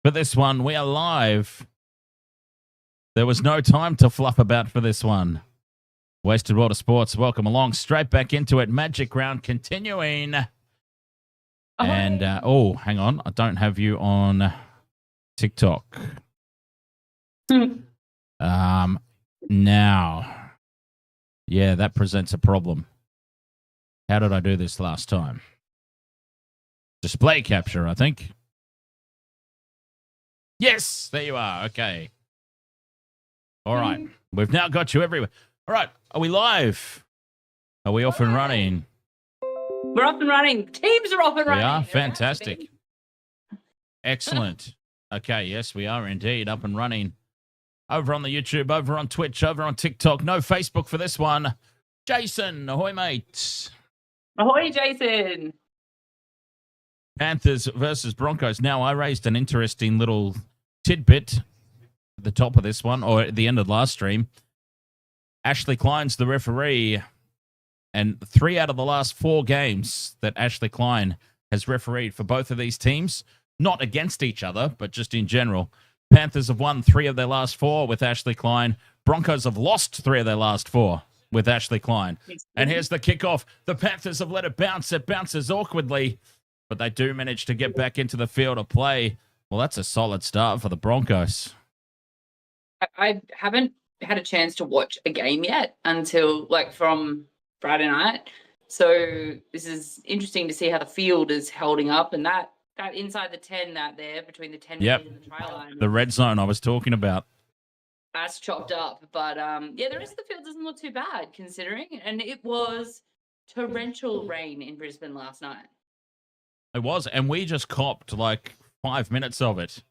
For this one, we are live. There was no time to fluff about for this one. Wasted World of Sports, welcome along. Straight back into it. Magic round continuing. And, hang on. I don't have you on TikTok. Now. Yeah, that presents a problem. How did I do this last time? Display capture, I think. Yes, there you are. Okay. All right. We've now got you everywhere. All right. Are we live? Are we off and running? We're off and running. Teams are off and running. We are? Fantastic. Excellent. Okay. Yes, we are indeed up and running. Over on the YouTube, over on Twitch, over on TikTok. No Facebook for this one. Jason, ahoy, mate. Ahoy, Jason. Panthers versus Broncos. Now, I raised an interesting little tidbit at the top of this one, or at the end of the last stream. Ashley Klein's the referee, and 3 out of the last 4 games that Ashley Klein has refereed for both of these teams, not against each other, but just in general. Panthers have won 3 of their last 4 with Ashley Klein. Broncos have lost 3 of their last 4 with Ashley Klein. And here's the kickoff. The Panthers have let it bounce. It bounces awkwardly, but they do manage to get back into the field of play. Well, that's a solid start for the Broncos. I haven't had a chance to watch a game yet until from Friday night. So this is interesting to see how the field is holding up, and that inside the 10 there between the 10 and the try line. The red zone I was talking about. That's chopped up. But the rest of the field doesn't look too bad considering. And it was torrential rain in Brisbane last night. It was, and we just copped 5 minutes of it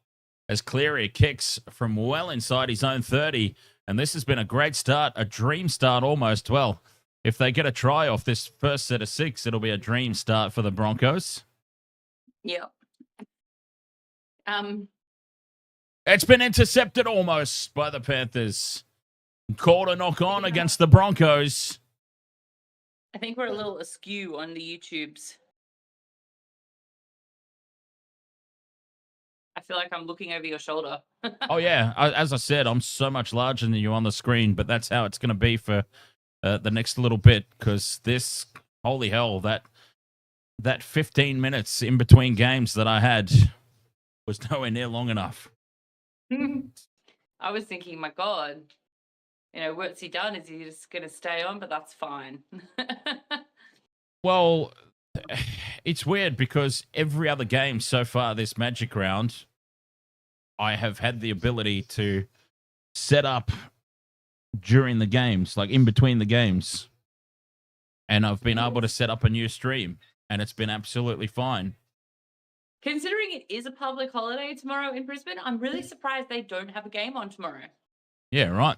as Cleary kicks from well inside his own 30. And this has been a great start, a dream start almost. Well, if they get a try off this first set of 6, it'll be a dream start for the Broncos. Yep. It's been intercepted almost by the Panthers. Called a knock on against the Broncos. I think we're a little askew on the YouTubes. I feel like I'm looking over your shoulder. Oh, yeah. As I said, I'm so much larger than you on the screen, but that's how it's going to be for the next little bit, because this, holy hell, that 15 minutes in between games that I had was nowhere near long enough. I was thinking, my God, what's he done? Is he just going to stay on? But that's fine. Well, it's weird because every other game so far this Magic round, I have had the ability to set up during the games, in between the games. And I've been able to set up a new stream, and it's been absolutely fine. Considering it is a public holiday tomorrow in Brisbane, I'm really surprised they don't have a game on tomorrow. Yeah, right.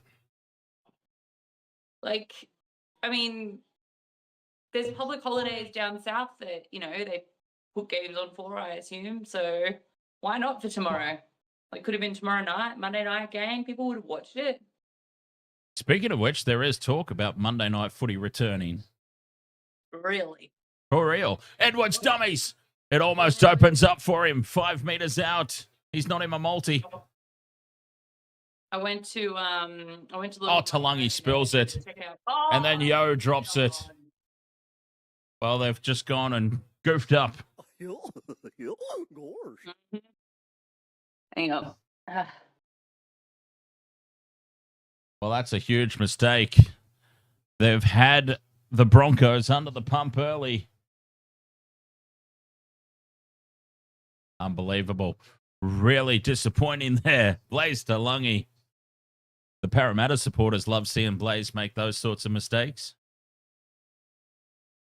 There's public holidays down south that, they put games on for, I assume. So why not for tomorrow? Could have been tomorrow night, Monday night game. People would have watched it. Speaking of which, there is talk about Monday night footy returning. Really? For real. Edwards dummies. It almost opens up for him. 5 meters out. He's not in my multi. I went to Talangi spills it. And then Yo drops it. Well, they've just gone and goofed up. Hang on. Well, that's a huge mistake. They've had the Broncos under the pump early. Unbelievable. Really disappointing there. Blaze Talangi. The Parramatta supporters love seeing Blaze make those sorts of mistakes.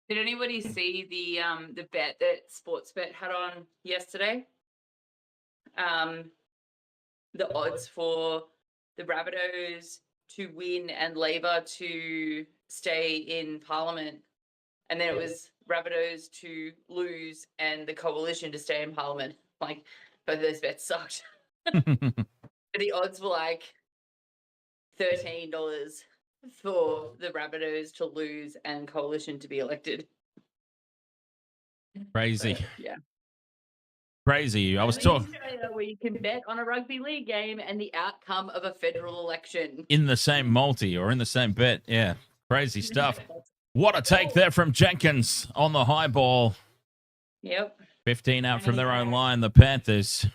Did anybody see the bet that Sportsbet had on yesterday? The odds for the Rabbitohs to win and Labor to stay in Parliament. And then it was Rabbitohs to lose and the Coalition to stay in Parliament. Both of those bets sucked. The odds were $13 for the Rabbitohs to lose and Coalition to be elected. Crazy. Yeah. Crazy. I was talking. where you can bet on a rugby league game and the outcome of a federal election. In the same multi or in the same bet. Yeah, crazy stuff. What a take there from Jenkins on the high ball. Yep. 15 out from their own line, the Panthers.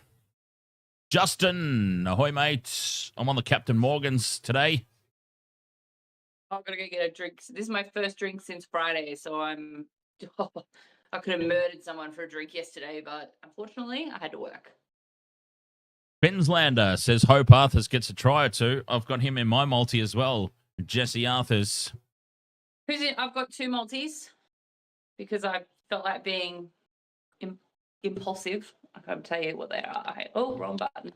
Justin, ahoy, mate. I'm on the Captain Morgans today. I'm going to go get a drink. This is my first drink since Friday, so I'm... I could have murdered someone for a drink yesterday, but unfortunately, I had to work. Queenslander says Hope Arthurs gets a try or two. I've got him in my multi as well. Jesse Arthurs. Who's in? I've got 2 multis because I felt like being impulsive. I can't tell you what they are. Oh, wrong button.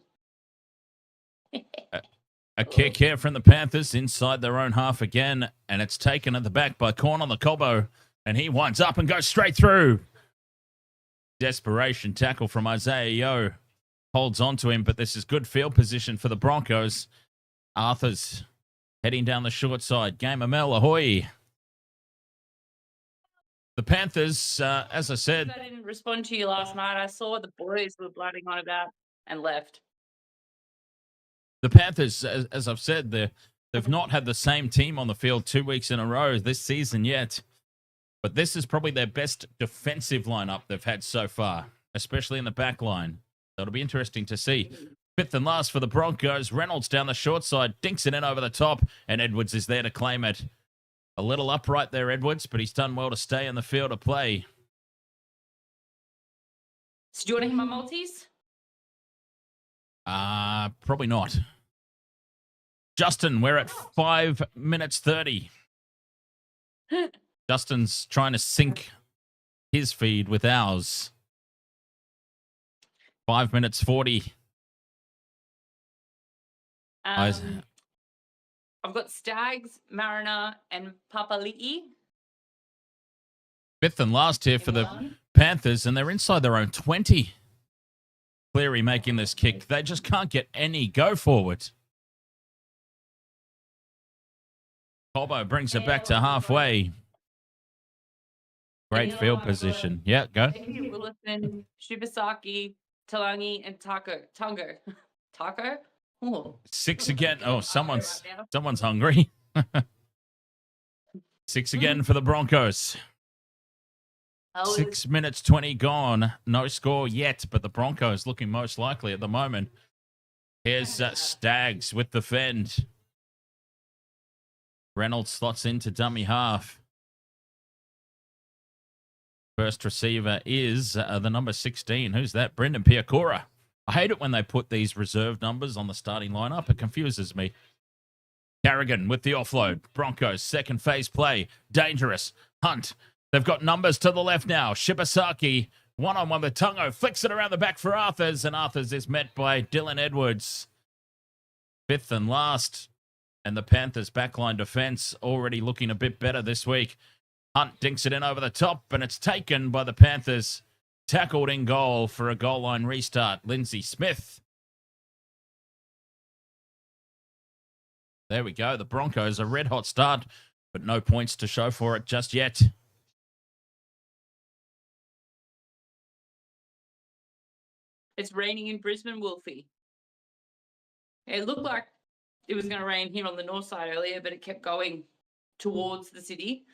A kick here from the Panthers inside their own half again, and it's taken at the back by Corn on the Cobbo, and he winds up and goes straight through. Desperation tackle from Isaiah Yeo. Holds on to him, but this is good field position for the Broncos. Arthurs heading down the short side. Game of Mel, ahoy. The Panthers, as I said... I didn't respond to you last night. I saw the boys were blooding on about and left. The Panthers, as I've said, they've not had the same team on the field 2 weeks in a row this season yet. But this is probably their best defensive lineup they've had so far, especially in the back line. So it'll be interesting to see. 5th and last for the Broncos. Reynolds down the short side, dinks it in over the top, and Edwards is there to claim it. A little upright there, Edwards, but he's done well to stay in the field of play. So do you want to hear my multis? Probably not. Justin, we're at 5 minutes 30. Justin's trying to sync his feed with ours. 5 minutes 40. I've got Stags, Mariner, and Papali'i. 5th and last here for the Panthers, and they're inside their own 20. Cleary making this kick. They just can't get any go forward. Cobbo brings it back to halfway. Great field position. Yeah, go. Willison, Shibasaki, Talangi, and Tungo. Taco? Ooh. 6 again. Oh, someone's hungry. 6 again for the Broncos. 6 minutes 20 gone. No score yet, but the Broncos looking most likely at the moment. Here's Stags with the fend. Reynolds slots into dummy half. First receiver is the number 16. Who's that? Brendan Piakora. I hate it when they put these reserve numbers on the starting lineup. It confuses me. Carrigan with the offload. Broncos, second phase play. Dangerous. Hunt. They've got numbers to the left now. Shibasaki, one-on-one with Tungo. Flicks it around the back for Arthurs, and Arthurs is met by Dylan Edwards. 5th and last. And the Panthers' backline defense already looking a bit better this week. Hunt dinks it in over the top, and it's taken by the Panthers. Tackled in goal for a goal line restart. Lindsay Smith. There we go. The Broncos, a red-hot start, but no points to show for it just yet. It's raining in Brisbane, Wolfie. It looked like it was going to rain here on the north side earlier, but it kept going towards the city.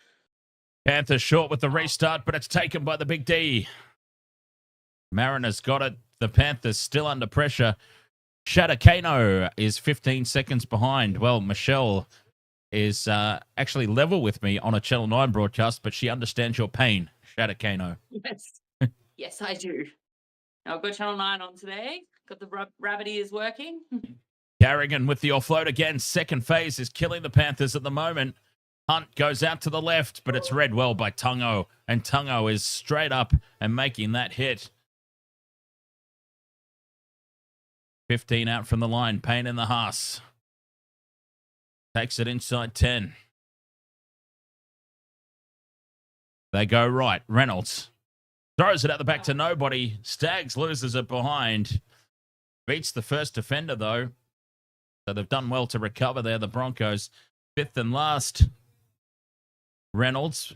Panthers short with the restart, but it's taken by the Big D. Mariners got it. The Panthers still under pressure. Shadakano is 15 seconds behind. Well, Michelle is actually level with me on a Channel 9 broadcast, but she understands your pain, Shadakano. Yes. Yes, I do. Now I've got Channel 9 on today. Got the rabbit ears working. Carrigan with the offload again. Second phase is killing the Panthers at the moment. Hunt goes out to the left, but it's read well by Tungo. And Tungo is straight up and making that hit. 15 out from the line. Payne in the Haas. Takes it inside 10. They go right. Reynolds throws it at the back to nobody. Stags loses it behind. Beats the first defender, though. So they've done well to recover there, the Broncos. 5th and last. Reynolds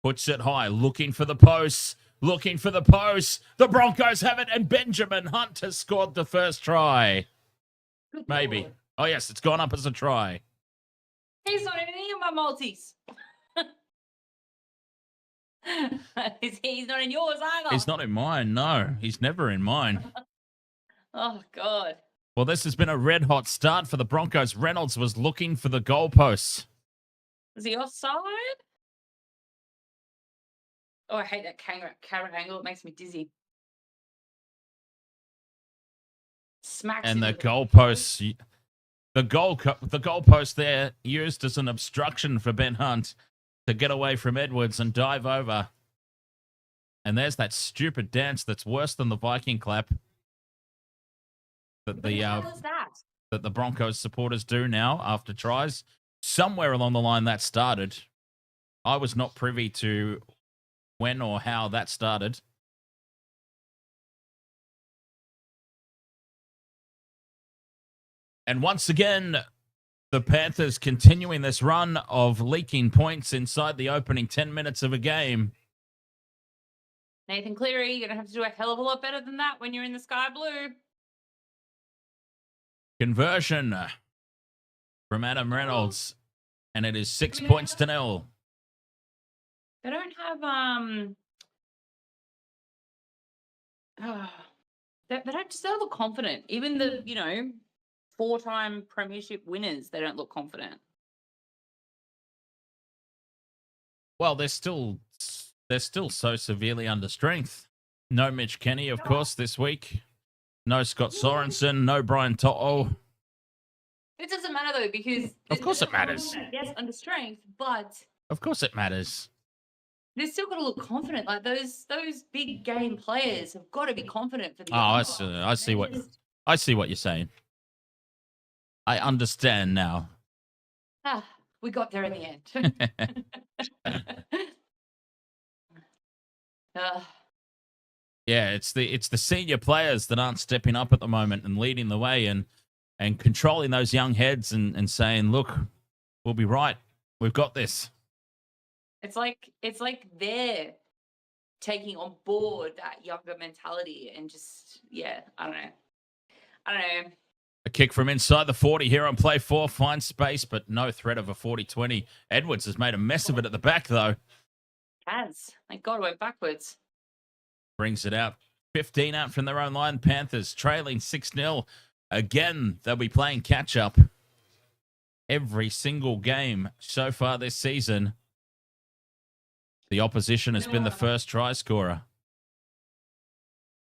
puts it high, looking for the posts. looking for the post. The Broncos have it, and Benjamin Hunt has scored the first try. Good Maybe. Lord. Oh, yes, it's gone up as a try. He's not in any of my multis. He's not in yours either. He's not in mine, no. He's never in mine. Oh, God. Well, this has been a red-hot start for the Broncos. Reynolds was looking for the goalposts. Is he offside? Oh, I hate that camera angle. It makes me dizzy. Smacks And the into goalposts... The goalpost there used as an obstruction for Ben Hunt to get away from Edwards and dive over. And there's that stupid dance that's worse than the Viking clap that What the hell is that? that the Broncos supporters do now after tries. Somewhere along the line that started. I was not privy to when or how that started. And once again, the Panthers continuing this run of leaking points inside the opening 10 minutes of a game. Nathan Cleary, you're going to have to do a hell of a lot better than that when you're in the sky blue. Conversion from Adam Reynolds. And it is 6 points to 0. They don't have they don't just look confident. Even the, 4-time premiership winners, they don't look confident. Well, they're still so severely under strength. No Mitch Kenny, of course, this week. No Scott Sorensen. No Brian To'o. It doesn't matter though, because Of course it matters. Yes, under strength, but Of course it matters. they're still got to look confident. Like those big game players have got to be confident for the. Oh, I see what you're saying. I understand now. We got there in the end. Yeah, it's the senior players that aren't stepping up at the moment and leading the way and controlling those young heads and saying, look, we'll be right. We've got this. It's like they're taking on board that younger mentality and just, I don't know. A kick from inside the 40 here on play 4. Finds space, but no threat of a 40-20. Edwards has made a mess of it at the back, though. Thank God it went backwards. Brings it out. 15 out from their own line. Panthers trailing 6-0. Again, they'll be playing catch-up every single game so far this season. The opposition has been the first try scorer.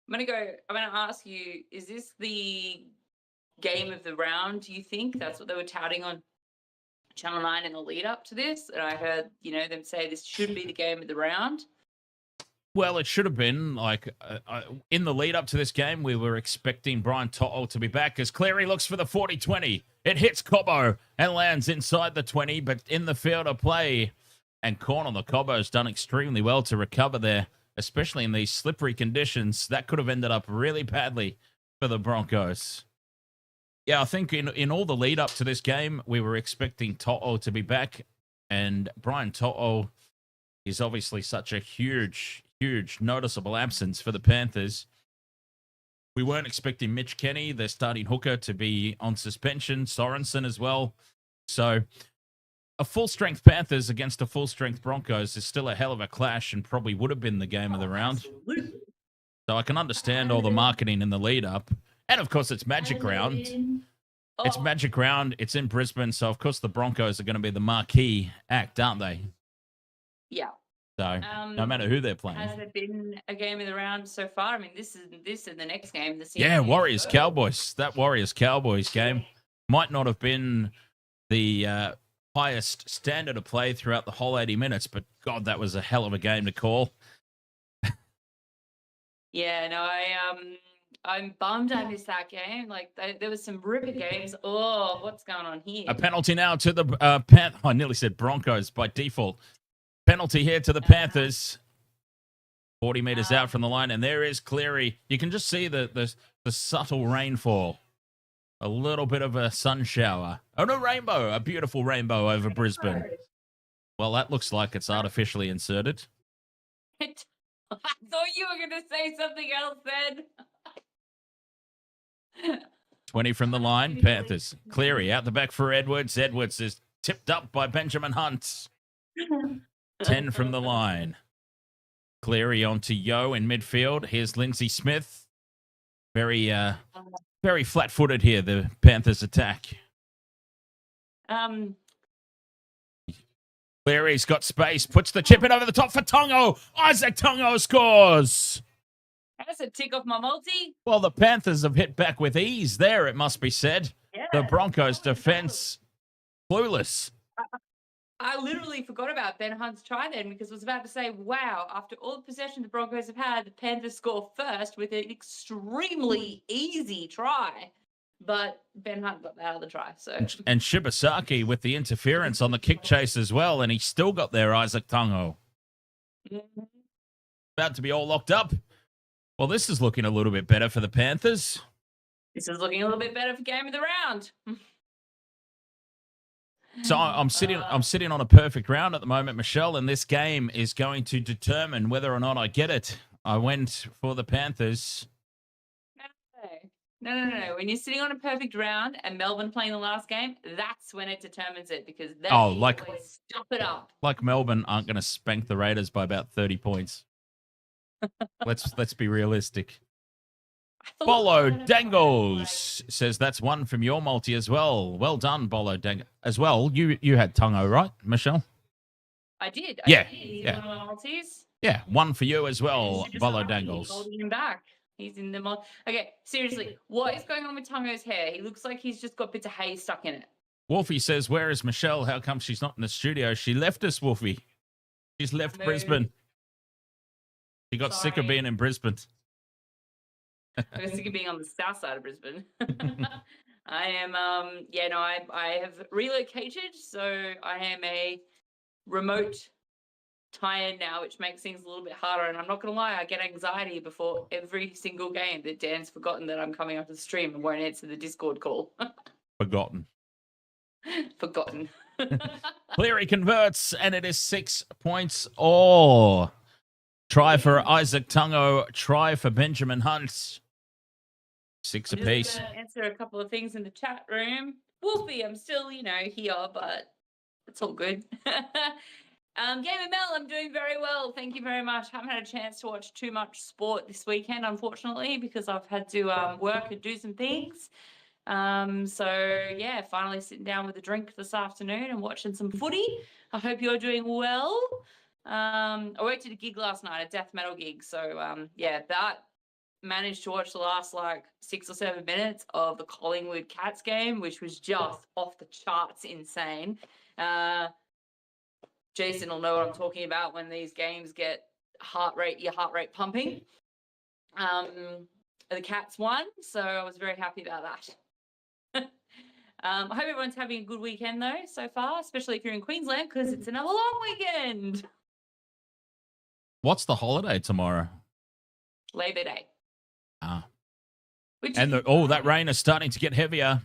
I'm going to ask you, is this the game of the round, do you think? That's what they were touting on Channel 9 in the lead up to this. And I heard, them say this should be the game of the round. Well, it should have been. In the lead up to this game, we were expecting Brian To'o to be back as Cleary looks for the 40-20. It hits Cobbo and lands inside the 20, but in the field of play. And Corn on the Cobbo's done extremely well to recover there, especially in these slippery conditions. That could have ended up really badly for the Broncos. Yeah, I think in all the lead up to this game, we were expecting To'o to be back. And Brian To'o is obviously such a huge noticeable absence for the Panthers. We weren't expecting Mitch Kenny, their starting hooker, to be on suspension. Sorensen as well. So a full-strength Panthers against a full-strength Broncos is still a hell of a clash and probably would have been the game of the round. Absolutely. So I can understand all the marketing in the lead-up. And, of course, it's Magic Round. It's Magic Round. It's in Brisbane. So, of course, the Broncos are going to be the marquee act, aren't they? Yeah. So, no matter who they're playing. Has there been a game of the round so far? I mean, this and the next game. Warriors-Cowboys. That Warriors-Cowboys game might not have been the highest standard of play throughout the whole 80 minutes, but, God, that was a hell of a game to call. Yeah, no, I'm bummed I missed that game. Like, there was some ripper games. Oh, what's going on here? A penalty now to the I nearly said Broncos by default. Penalty here to the Panthers. 40 meters out from the line, and there is Cleary. You can just see the subtle rainfall. A little bit of a sun shower. Oh, no, rainbow. A beautiful rainbow over Brisbane. Well, that looks like it's artificially inserted. I thought you were going to say something else then. 20 from the line, Panthers. Cleary out the back for Edwards. Edwards is tipped up by Benjamin Hunt. 10 from the line. Cleary onto Yo in midfield. Here's Lindsay Smith. Very flat-footed here, the Panthers attack. Cleary's got space, puts the chip in over the top for Tongo. Isaac Tongo scores. That's a tick off my multi. Well, the Panthers have hit back with ease there, it must be said. Yeah. The Broncos' defense, clueless. I literally forgot about Ben Hunt's try then because I was about to say, wow, after all the possession the Broncos have had, the Panthers score first with an extremely easy try. But Ben Hunt got that other try. So And Shibasaki with the interference on the kick chase as well, and he still got there, Isaac Tongo. Mm-hmm. About to be all locked up. Well, this is looking a little bit better for the Panthers. This is looking a little bit better for game of the round. So I'm sitting on a perfect round at the moment, Michelle, and this game is going to determine whether or not I get it. I went for the Panthers. No. When you're sitting on a perfect round and Melbourne playing the last game, that's when it determines it because they always stop it up. Like Melbourne aren't going to spank the Raiders by about 30 points. Let's be realistic. Bolo Dangles says that's one from your multi as well. Well done, Bolo Dangles. As well, you had Tongo, right, Michelle? I did. Yeah. He's one of my multis. Yeah, one for you as well, Bolo Dangles. Holding him back. He's in the multi. Okay, seriously, what is going on with Tongo's hair? He looks like he's just got bits of hay stuck in it. Wolfie says, where is Michelle? How come she's not in the studio? She left us, Wolfie. She's left Brisbane. She got sick of being in Brisbane. I got sick of being on the south side of Brisbane. I am, I have relocated, so I am a remote tie-in now, which makes things a little bit harder. And I'm not going to lie, I get anxiety before every single game that Dan's forgotten that I'm coming up to the stream and won't answer the Discord call. Forgotten. Cleary converts, and it is 6 points all. Try for Isaac Tongo, try for Benjamin Hunt. 6 apiece. I'm just answer a couple of things in the chat room. Wolfie, I'm still, here, but it's all good. Game of Mel, I'm doing very well. Thank you very much. Haven't had a chance to watch too much sport this weekend, unfortunately, because I've had to work and do some things. Finally sitting down with a drink this afternoon and watching some footy. I hope you're doing well. I worked at a gig last night, a death metal gig. So, that managed to watch the last 6 or 7 minutes of the Collingwood Cats game, which was just off the charts insane. Jason will know what I'm talking about when these games get your heart rate pumping. The Cats won, so I was very happy about that. I hope everyone's having a good weekend though so far, especially if you're in Queensland because it's another long weekend. What's the holiday tomorrow? Labor Day. That rain is starting to get heavier.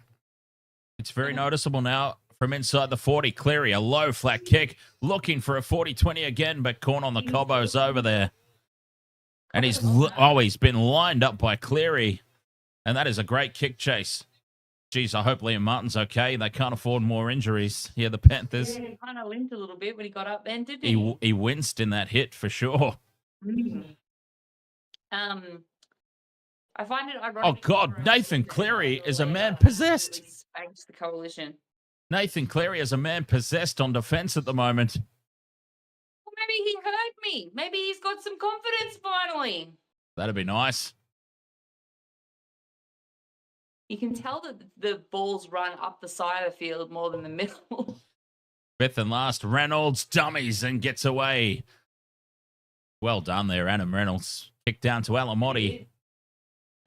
It's very noticeable now. From inside the 40, Cleary, a low flat kick, looking for a 40-20 again, but Corn on the Cobbo's over there. And he's been lined up by Cleary, and that is a great kick chase. Geez, I hope Liam Martin's okay. They can't afford more injuries here, the Panthers. Yeah, he kind of limped a little bit when he got up then, didn't he? He winced in that hit for sure. I find it ironic. Oh, God, Nathan Cleary is a man possessed. Spanked the coalition. Nathan Cleary is a man possessed on defense at the moment. Well, maybe he heard me. Maybe he's got some confidence finally. That'd be nice. You can tell that the balls run up the side of the field more than the middle. Fifth and last, Reynolds dummies and gets away. Well done there, Adam Reynolds. Kick down to Alamotti.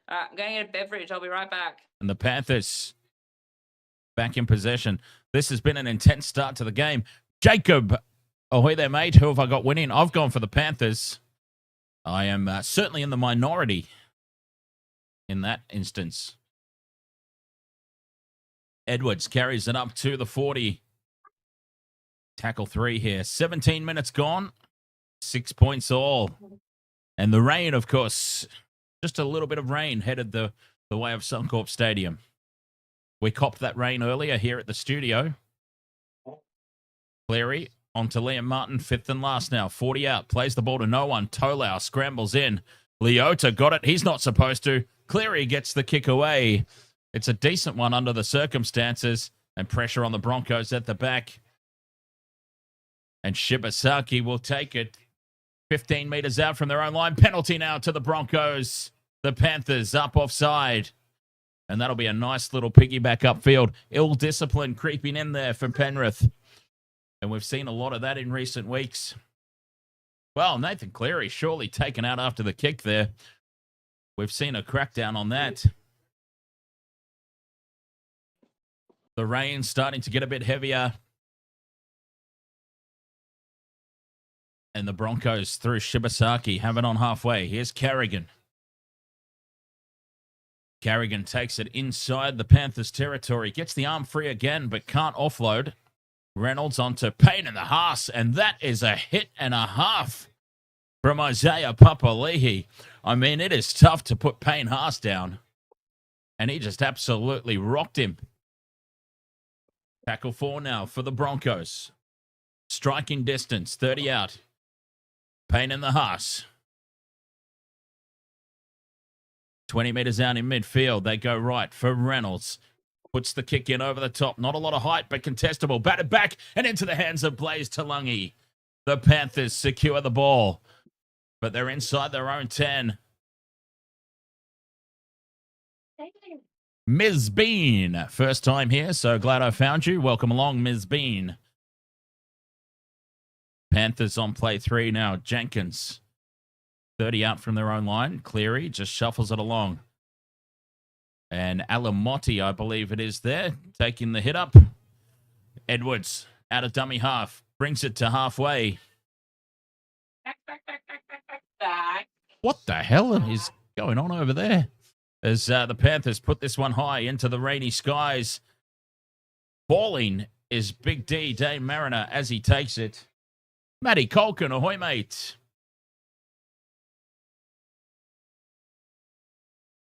All right, I'm going to get a beverage. I'll be right back. And the Panthers back in possession. This has been an intense start to the game. Jacob, ahoy there, mate. Who have I got winning? I've gone for the Panthers. I am certainly in the minority in that instance. Edwards carries it up to the 40. Tackle 3 here. 17 minutes gone. 6 points all. And the rain, of course, just a little bit of rain headed the way of Suncorp Stadium. We copped that rain earlier here at the studio. Cleary onto Liam Martin, fifth and last now. 40 out, plays the ball to no one. Tolau scrambles in. Leota got it. He's not supposed to. Cleary gets the kick away. It's a decent one under the circumstances. And pressure on the Broncos at the back. And Shibasaki will take it 15 metres out from their own line. Penalty now to the Broncos. The Panthers up offside. And that'll be a nice little piggyback upfield. Ill discipline creeping in there for Penrith. And we've seen a lot of that in recent weeks. Well, Nathan Cleary surely taken out after the kick there. We've seen a crackdown on that. The rain starting to get a bit heavier. And the Broncos through Shibasaki have it on halfway. Here's Carrigan. Carrigan takes it inside the Panthers' territory. Gets the arm free again, but can't offload. Reynolds onto Payne in the Haas, and that is a hit and a half from Isaiah Papali'i. I mean, it is tough to put Payne Haas down. And he just absolutely rocked him. Tackle 4 now for the Broncos. Striking distance, 30 out. Payne in the Haas. 20 metres out in midfield. They go right for Reynolds. Puts the kick in over the top. Not a lot of height, but contestable. Batted back and into the hands of Blaze Talangi. The Panthers secure the ball, but they're inside their own 10. Ms. Bean, first time here, so glad I found you. Welcome along, Ms. Bean. Panthers on play 3 now. Jenkins, 30 out from their own line. Cleary just shuffles it along. And Alamotti, I believe it is there, taking the hit up. Edwards, out of dummy half, brings it to halfway. Back. What the hell is going on over there? As the Panthers put this one high into the rainy skies. Balling is Big D, Dane Mariner, as he takes it. Matty Colkin, ahoy, mate.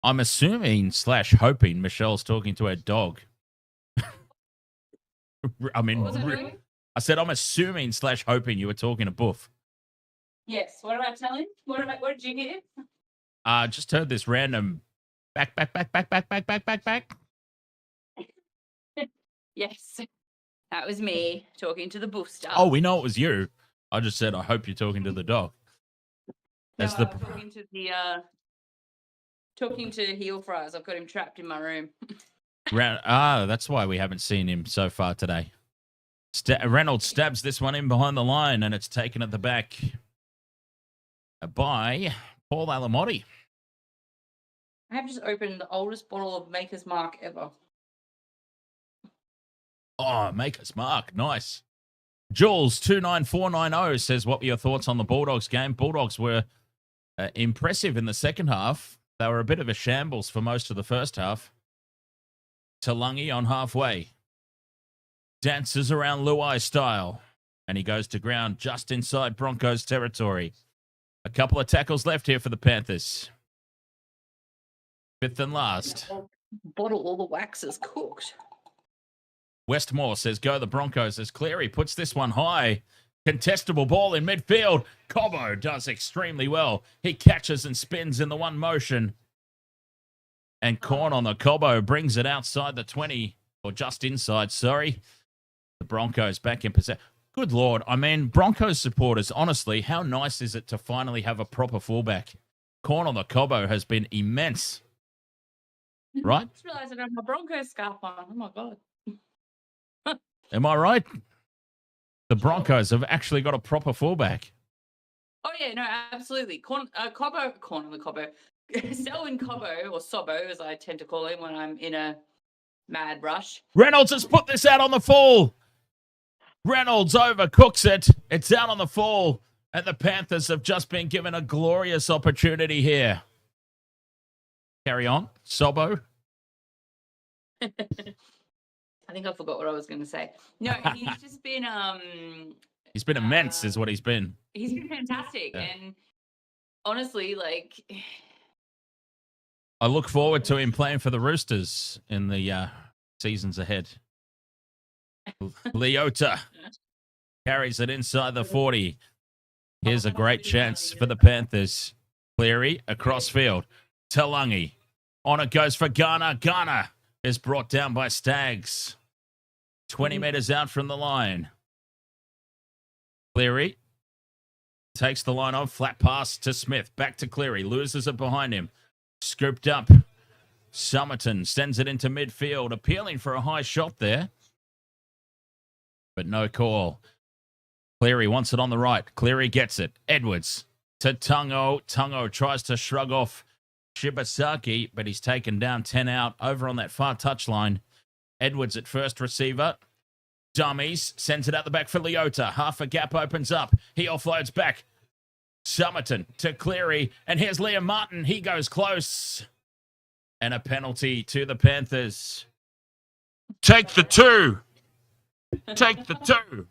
I'm assuming / hoping Michelle's talking to her dog. I mean, What was I doing? I said I'm assuming / hoping you were talking to Boof. Yes. What am I telling? What did you hear? Just heard this random back. Yes. That was me talking to the booster. Oh, we know it was you. I just said I hope you're talking to the dog. That's no, talking to Heel Fries. I've got him trapped in my room. That's why we haven't seen him so far today. Reynolds stabs this one in behind the line, and it's taken at the back by Paul Alamotti. I have just opened the oldest bottle of Maker's Mark ever. Oh, Maker's Mark. Nice. Jules 29490 says, what were your thoughts on the Bulldogs game? Bulldogs were impressive in the second half. They were a bit of a shambles for most of the first half. Talangi on halfway. Dances around Luai style. And he goes to ground just inside Broncos territory. A couple of tackles left here for the Panthers. Fifth and last. Bottle all the wax is cooked. Westmore says, go the Broncos, as Cleary puts this one high. Contestable ball in midfield. Cobbo does extremely well. He catches and spins in the one motion. And Corn on the Cobbo brings it outside the 20, or just inside, sorry. The Broncos back in possession. Good Lord. I mean, Broncos supporters, honestly, how nice is it to finally have a proper fullback? Corn on the Cobbo has been immense. Right? I just realised I don't have my Broncos scarf on. Oh, my God. Am I right? The Broncos have actually got a proper fullback. Oh, yeah, no, absolutely. Corn on the Cobbo. Selwyn Cobbo, or Sobbo, as I tend to call him when I'm in a mad rush. Reynolds has put this out on the full. Reynolds overcooks it. It's out on the full. And the Panthers have just been given a glorious opportunity here. Carry on. Sobbo. I think I forgot what I was going to say. No, he's just been... He's been immense is what he's been. He's been fantastic. Yeah. And honestly, like, I look forward to him playing for the Roosters in the seasons ahead. Leota carries it inside the 40. Here's a great chance for the Panthers. Cleary across field. Talangi. On it goes for Garner. Garner is brought down by Staggs. 20 metres out from the line. Cleary takes the line off. Flat pass to Smith. Back to Cleary. Loses it behind him. Scooped up. Somerton sends it into midfield. Appealing for a high shot there. But no call. Cleary wants it on the right. Cleary gets it. Edwards to Tungo. Tungo tries to shrug off Shibasaki, but he's taken down 10 out over on that far touchline. Edwards at first receiver. Dummies. Sends it out the back for Leota. Half a gap opens up. He offloads back. Somerton to Cleary. And here's Liam Martin. He goes close. And a penalty to the Panthers. Take the 2. Take the 2.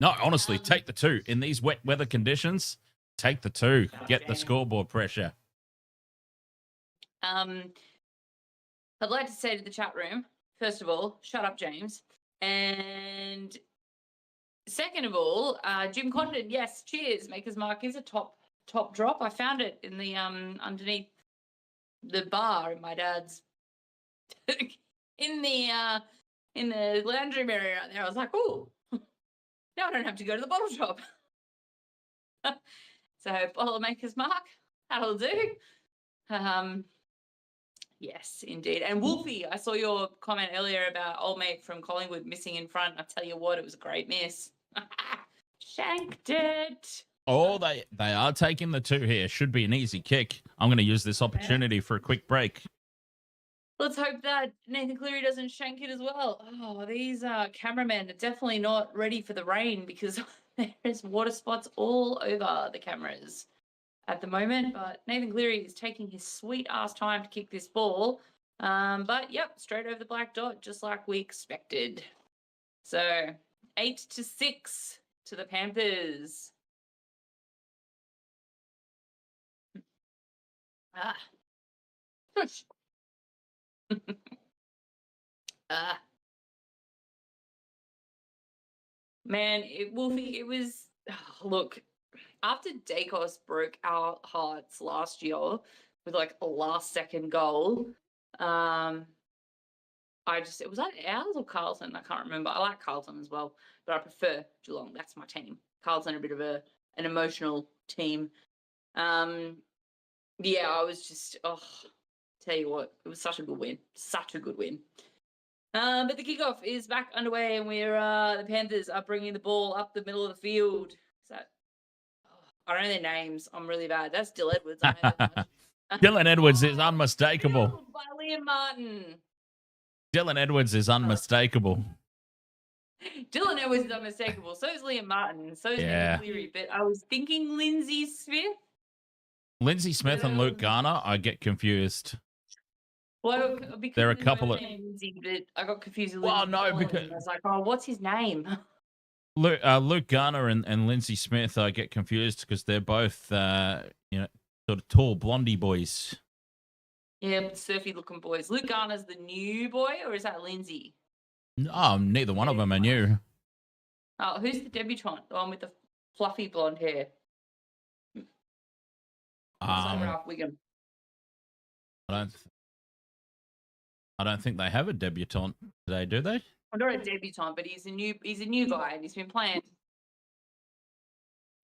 No, honestly, take the 2. In these wet weather conditions, take the 2. Get the scoreboard pressure. I'd like to say to the chat room, first of all, shut up, James. And second of all, Jim Condon, yes, cheers. Maker's Mark is a top drop. I found it in the underneath the bar in my dad's in the lounge room area right there. I was like, oh, now I don't have to go to the bottle shop. So bottle Maker's Mark, that'll do. Yes, indeed. And Wolfie, I saw your comment earlier about old mate from Collingwood missing in front. I tell you what, it was a great miss. Shanked it. Oh, they are taking the 2 here. Should be an easy kick. I'm going to use this opportunity for a quick break. Let's hope that Nathan Cleary doesn't shank it as well. Oh, these cameramen are definitely not ready for the rain because there's water spots all over the cameras at the moment. But Nathan Cleary is taking his sweet ass time to kick this ball. But yep, straight over the black dot, just like we expected. So 8-6 to the Panthers. Push. Man, Wolfie, it was look, after Dacos broke our hearts last year with like a last second goal, it was either ours or Carlton, I can't remember. I like Carlton as well, but I prefer Geelong. That's my team. Carlton are a bit of an emotional team. Yeah, I was just tell you what, it was such a good win. Such a good win. But the kickoff is back underway, and we're the Panthers are bringing the ball up the middle of the field. I don't know their names. I'm really bad. That's Dill Edwards. I know that much. Dylan Edwards is unmistakable. By Liam Martin. Dylan Edwards is unmistakable. Dylan Edwards is unmistakable. So is Liam Martin. So is Nathan Cleary. But I was thinking Lindsay Smith. Lindsay Smith and Luke Garner, I get confused. Well, because there are a couple of. Lindsay, but I got confused with well, no, because I was like, oh, what's his name? Luke Garner and Lindsay Smith, I get confused because they're both, sort of tall blondie boys. Yeah, surfy looking boys. Luke Garner's the new boy, or is that Lindsay? No, neither one of them are new. Oh, who's the debutante? The one with the fluffy blonde hair. Ralph Wiggum. I don't think they have a debutante today, do they? I'm not a debutante, but he's a new guy, and he's been playing.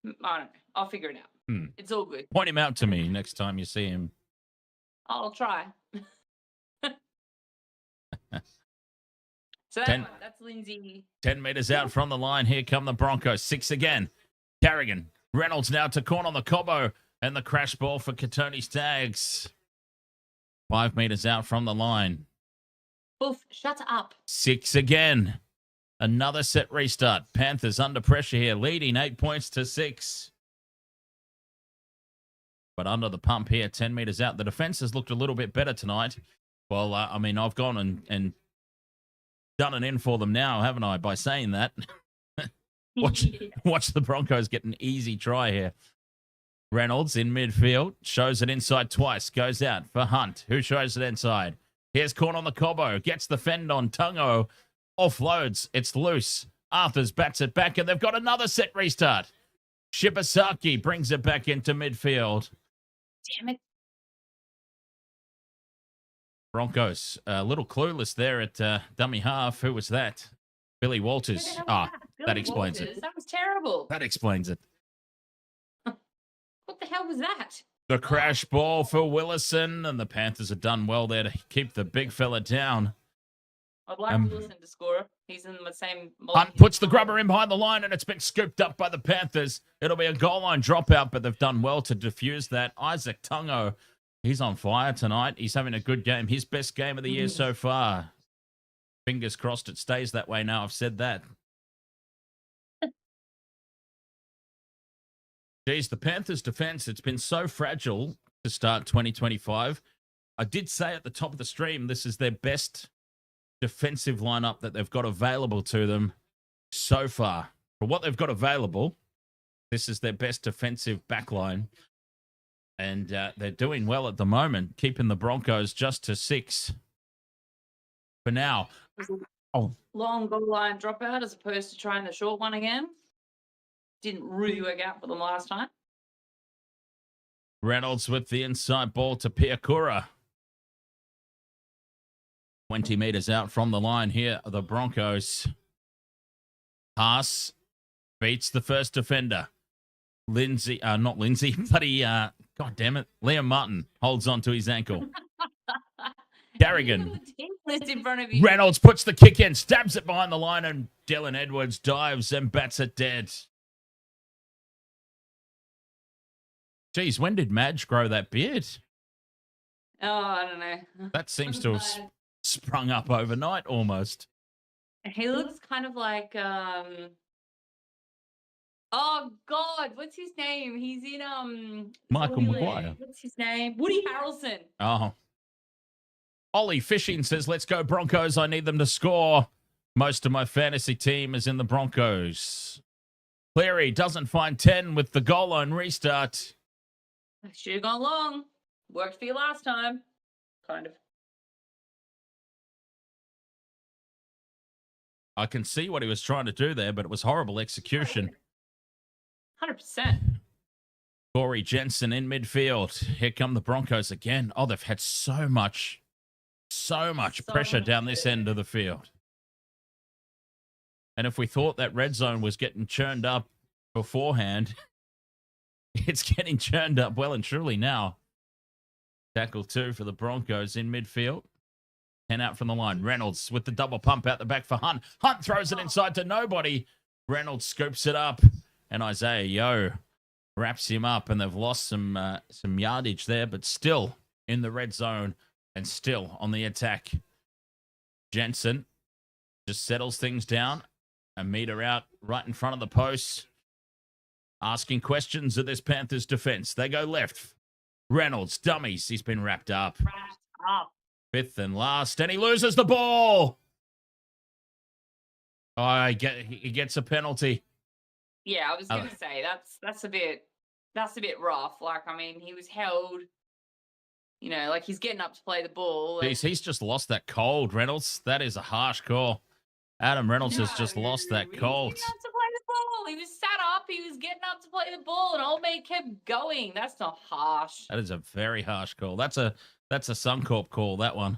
I don't know. I'll figure it out. It's all good. Point him out to me next time you see him. I'll try. So that's Lindsay. 10 metres out from the line. Here come the Broncos. 6 again. Carrigan. Reynolds now to corner the Cobbo. And the crash ball for Katoni Staggs. 5 metres out from the line. Oof, shut up. 6 again. Another set restart. Panthers under pressure here, leading 8 points to 6. But under the pump here, 10 metres out. The defence has looked a little bit better tonight. Well, I've gone and done an in for them now, haven't I, by saying that? Watch the Broncos get an easy try here. Reynolds in midfield, shows it inside twice, goes out for Hunt, who shows it inside. Here's Corn on the Cobbo, gets the fend on Tungo, offloads, it's loose. Arthurs bats it back, and they've got another set restart. Shibasaki brings it back into midfield. Damn it. Broncos, a little clueless there at dummy half. Who was that? Billy Walters. That explains it. That was terrible. That explains it. What the hell was that? The crash ball for Willison, and the Panthers have done well there to keep the big fella down. I'd like Willison to score. He's in the same... Hunt puts the grubber in behind the line, and it's been scooped up by the Panthers. It'll be a goal line dropout, but they've done well to defuse that. Isaac Tungo, he's on fire tonight. He's having a good game. His best game of the year so far. Fingers crossed it stays that way now. I've said that. Geez, the Panthers' defense, it's been so fragile to start 2025. I did say at the top of the stream, this is their best defensive lineup that they've got available to them so far. For what they've got available, this is their best defensive backline. And they're doing well at the moment, keeping the Broncos just to 6 for now. Long goal line dropout as opposed to trying the short one again. Didn't really work out for them last time. Reynolds with the inside ball to Piakura. 20 meters out from the line here, the Broncos. Haas beats the first defender. Not Lindsay, but God damn it, Liam Martin holds on to his ankle. Carrigan. In front of you. Reynolds puts the kick in, stabs it behind the line, and Dylan Edwards dives and bats it dead. Geez, when did Madge grow that beard? Oh, I don't know. That seems to have sprung up overnight almost. He looks kind of like, oh God, what's his name? He's in, Michael Maguire. What's his name? Woody Harrelson. Oh. Ollie Fishing says, let's go Broncos. I need them to score. Most of my fantasy team is in the Broncos. Cleary doesn't find 10 with the goal line restart. Should have gone long. Worked for you last time. Kind of. I can see what he was trying to do there, but it was horrible execution. 100%. Corey Jensen in midfield. Here come the Broncos again. Oh, they've had so much pressure down this end of the field. And if we thought that red zone was getting churned up beforehand, it's getting churned up well and truly now. Tackle 2 for the Broncos in midfield. 10 out from the line. Reynolds with the double pump out the back for Hunt. Hunt throws it inside to nobody. Reynolds scoops it up. And Isaiah Yeo wraps him up. And they've lost some yardage there, but still in the red zone and still on the attack. Jensen just settles things down. A meter out right in front of the post. Asking questions of this Panthers defense. They go left. Reynolds, dummies. He's been wrapped up. Fifth and last, and he loses the ball. Oh, he gets a penalty. Yeah, I was going to say that's a bit rough. Like, I mean, he was held. You know, like he's getting up to play the ball. Jeez, he's just lost that cold, Reynolds. That is a harsh call. Adam Reynolds has just lost that cold. He was getting up to play the ball. He was sat up. He was getting up to play the ball, and old mate kept going. That's not harsh. That is a very harsh call. That's a Suncorp call, that one.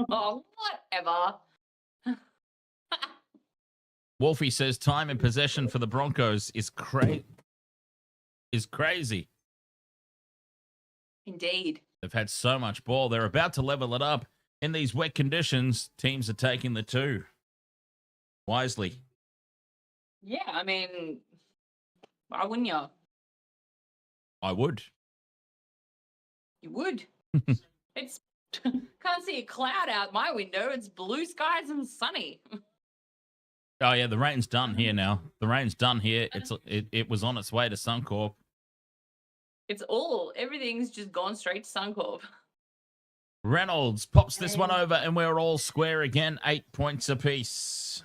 Oh, whatever. Wolfie says time in possession for the Broncos is crazy. Indeed. They've had so much ball. They're about to level it up. In these wet conditions, teams are taking the 2 wisely. Yeah, I mean, why wouldn't you? I would. You would. It's can't see a cloud out my window. It's blue skies and sunny. Oh yeah, the rain's done here now. The rain's done here. It was on its way to Suncorp. Everything's just gone straight to Suncorp. Reynolds pops this one over, and we're all square again. 8 points apiece.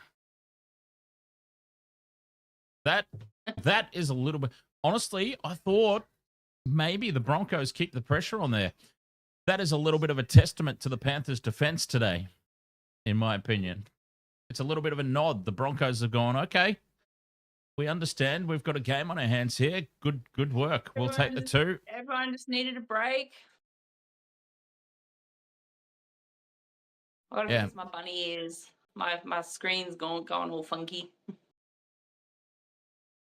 That is a little bit. Honestly, I thought maybe the Broncos keep the pressure on there. That is a little bit of a testament to the Panthers' defense today, in my opinion. It's a little bit of a nod. The Broncos have gone, okay, we understand. We've got a game on our hands here. Good work. We'll take the 2. Everyone just needed a break. I gotta fix my bunny ears. My screen's gone all funky.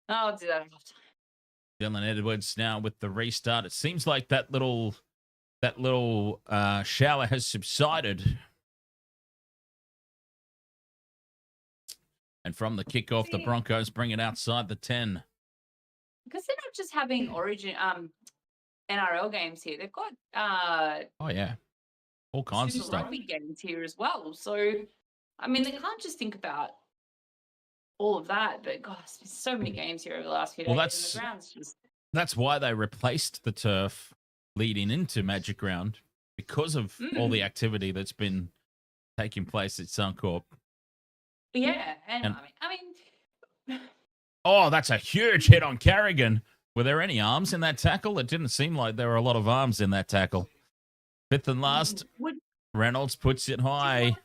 I'll do that after. Dylan Edwards now with the restart. It seems like that little shower has subsided. And from the kickoff, the Broncos bring it outside the 10. Because they're not just having Origin NRL games here. They've got oh yeah, all kinds of stuff. Rugby games here as well. So I mean, they can't just think about all of that. But gosh, there's so many games here over the last few days. Well, and the ground's just... that's why they replaced the turf leading into Magic Round, because of all the activity that's been taking place at Suncorp. Yeah, and I mean, oh, that's a huge hit on Carrigan. Were there any arms in that tackle? It didn't seem like there were a lot of arms in that tackle. Fifth and last, Reynolds puts it high.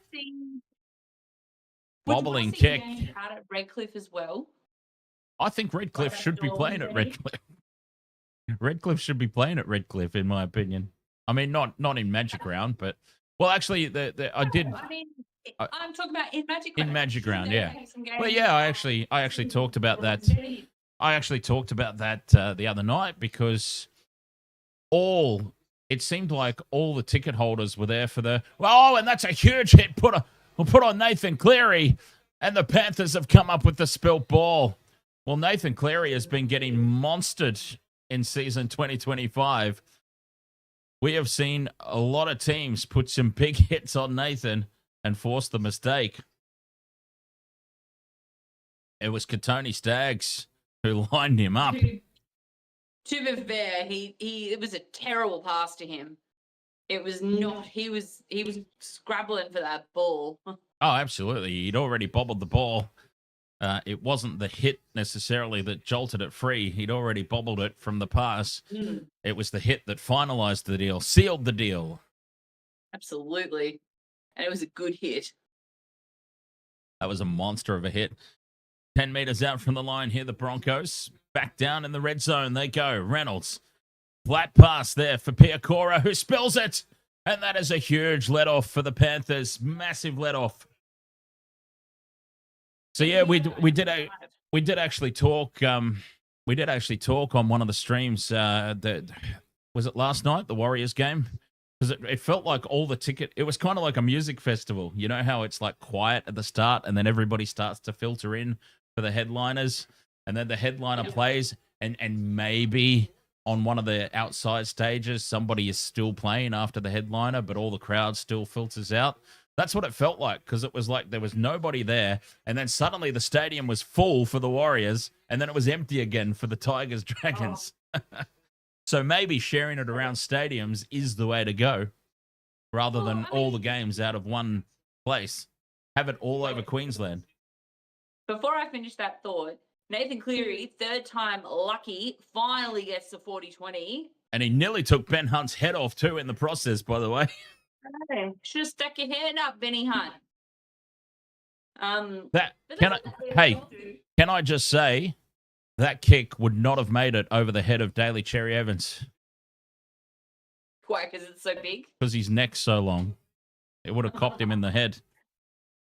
Bobbling kick. Out at Redcliffe as well. I think Redcliffe should be playing at Redcliffe. Redcliffe should be playing at Redcliffe, in my opinion. I mean, not in Magic Round, but well, actually, I did. I mean, I'm talking about in Magic Round. In Magic Round, yeah. Well, yeah, I actually talked about that. I actually talked about that the other night, because it seemed like all the ticket holders were there for the. Oh, and that's a huge hit put on Nathan Cleary, and the Panthers have come up with the spilt ball. Well, Nathan Cleary has been getting monstered in season 2025. We have seen a lot of teams put some big hits on Nathan and force the mistake. It was Katoni Staggs who lined him up. To be fair, it was a terrible pass to him. It was not. He was scrabbling for that ball. Oh, absolutely. He'd already bobbled the ball. It wasn't the hit necessarily that jolted it free. He'd already bobbled it from the pass. It was the hit that finalized the deal, sealed the deal. Absolutely. And it was a good hit. That was a monster of a hit. 10 meters out from the line here, the Broncos. Back down in the red zone they go. Reynolds. Flat pass there for Piacora, who spills it. And that is a huge let-off for the Panthers. Massive let-off. So, yeah, we did actually talk. We did actually talk on one of the streams. Was it last night, the Warriors game? Because it felt like it was kind of like a music festival. You know how it's like quiet at the start and then everybody starts to filter in for the headliners, and then the headliner plays, and maybe on one of the outside stages somebody is still playing after the headliner, but all the crowd still filters out. That's what it felt like, because it was like there was nobody there, and then suddenly the stadium was full for the Warriors, and then it was empty again for the Tigers Dragons. So maybe sharing it around stadiums is the way to go, rather than all the games out of one place. Have it all over Queensland. Before I finish that thought, Nathan Cleary, third time lucky, finally gets the 40-20. And he nearly took Ben Hunt's head off too in the process, by the way. Should have stuck your hand up, Benny Hunt. Can I just say, that kick would not have made it over the head of Daly Cherry Evans. Why? Because it's so big? Because his neck's so long. It would have copped him in the head.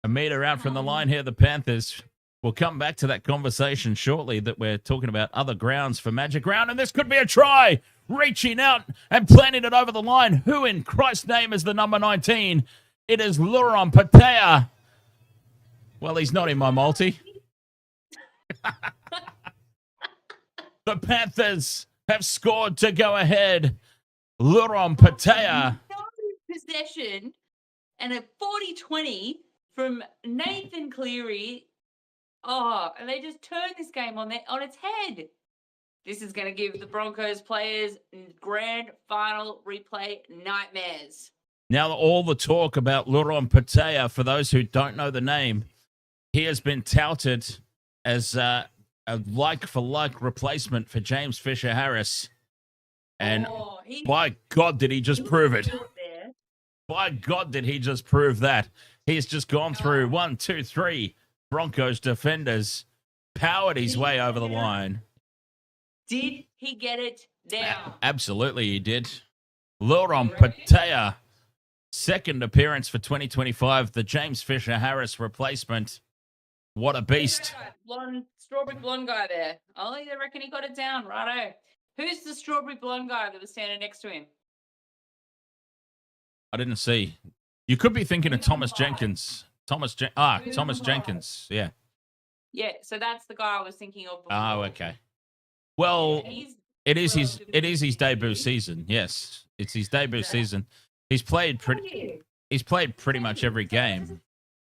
A meter out from the line here, the Panthers. We'll come back to that conversation shortly, that we're talking about other grounds for Magic Round, and this could be a try. Reaching out and planting it over the line. Who in Christ's name is the number 19? It is Luron Patea. Well, he's not in my multi. The Panthers have scored to go ahead. Luron Patea. Possession and a 40-20 from Nathan Cleary. Oh, and they just turned this game on its head. This is going to give the Broncos players grand final replay nightmares. Now, all the talk about Luron Patea, for those who don't know the name, he has been touted as a like-for-like replacement for James Fisher-Harris. And by God, did he just prove it. By God, did he just prove that. He's just gone through 1, 2, 3 Broncos defenders, powered his way over the line. Did he get it down? Absolutely, he did. Lauren Patea, second appearance for 2025, the James Fisher-Harris replacement. What a beast. Strawberry blonde guy there. Oh, I reckon he got it down. Righto. Who's the strawberry blonde guy that was standing next to him? I didn't see. You could be thinking of Thomas Jenkins. Thomas Jenkins. Yeah. Yeah, so that's the guy I was thinking of before. Oh, okay. Well, it is his debut season. Yes, it's his debut season. He's played pretty much every game.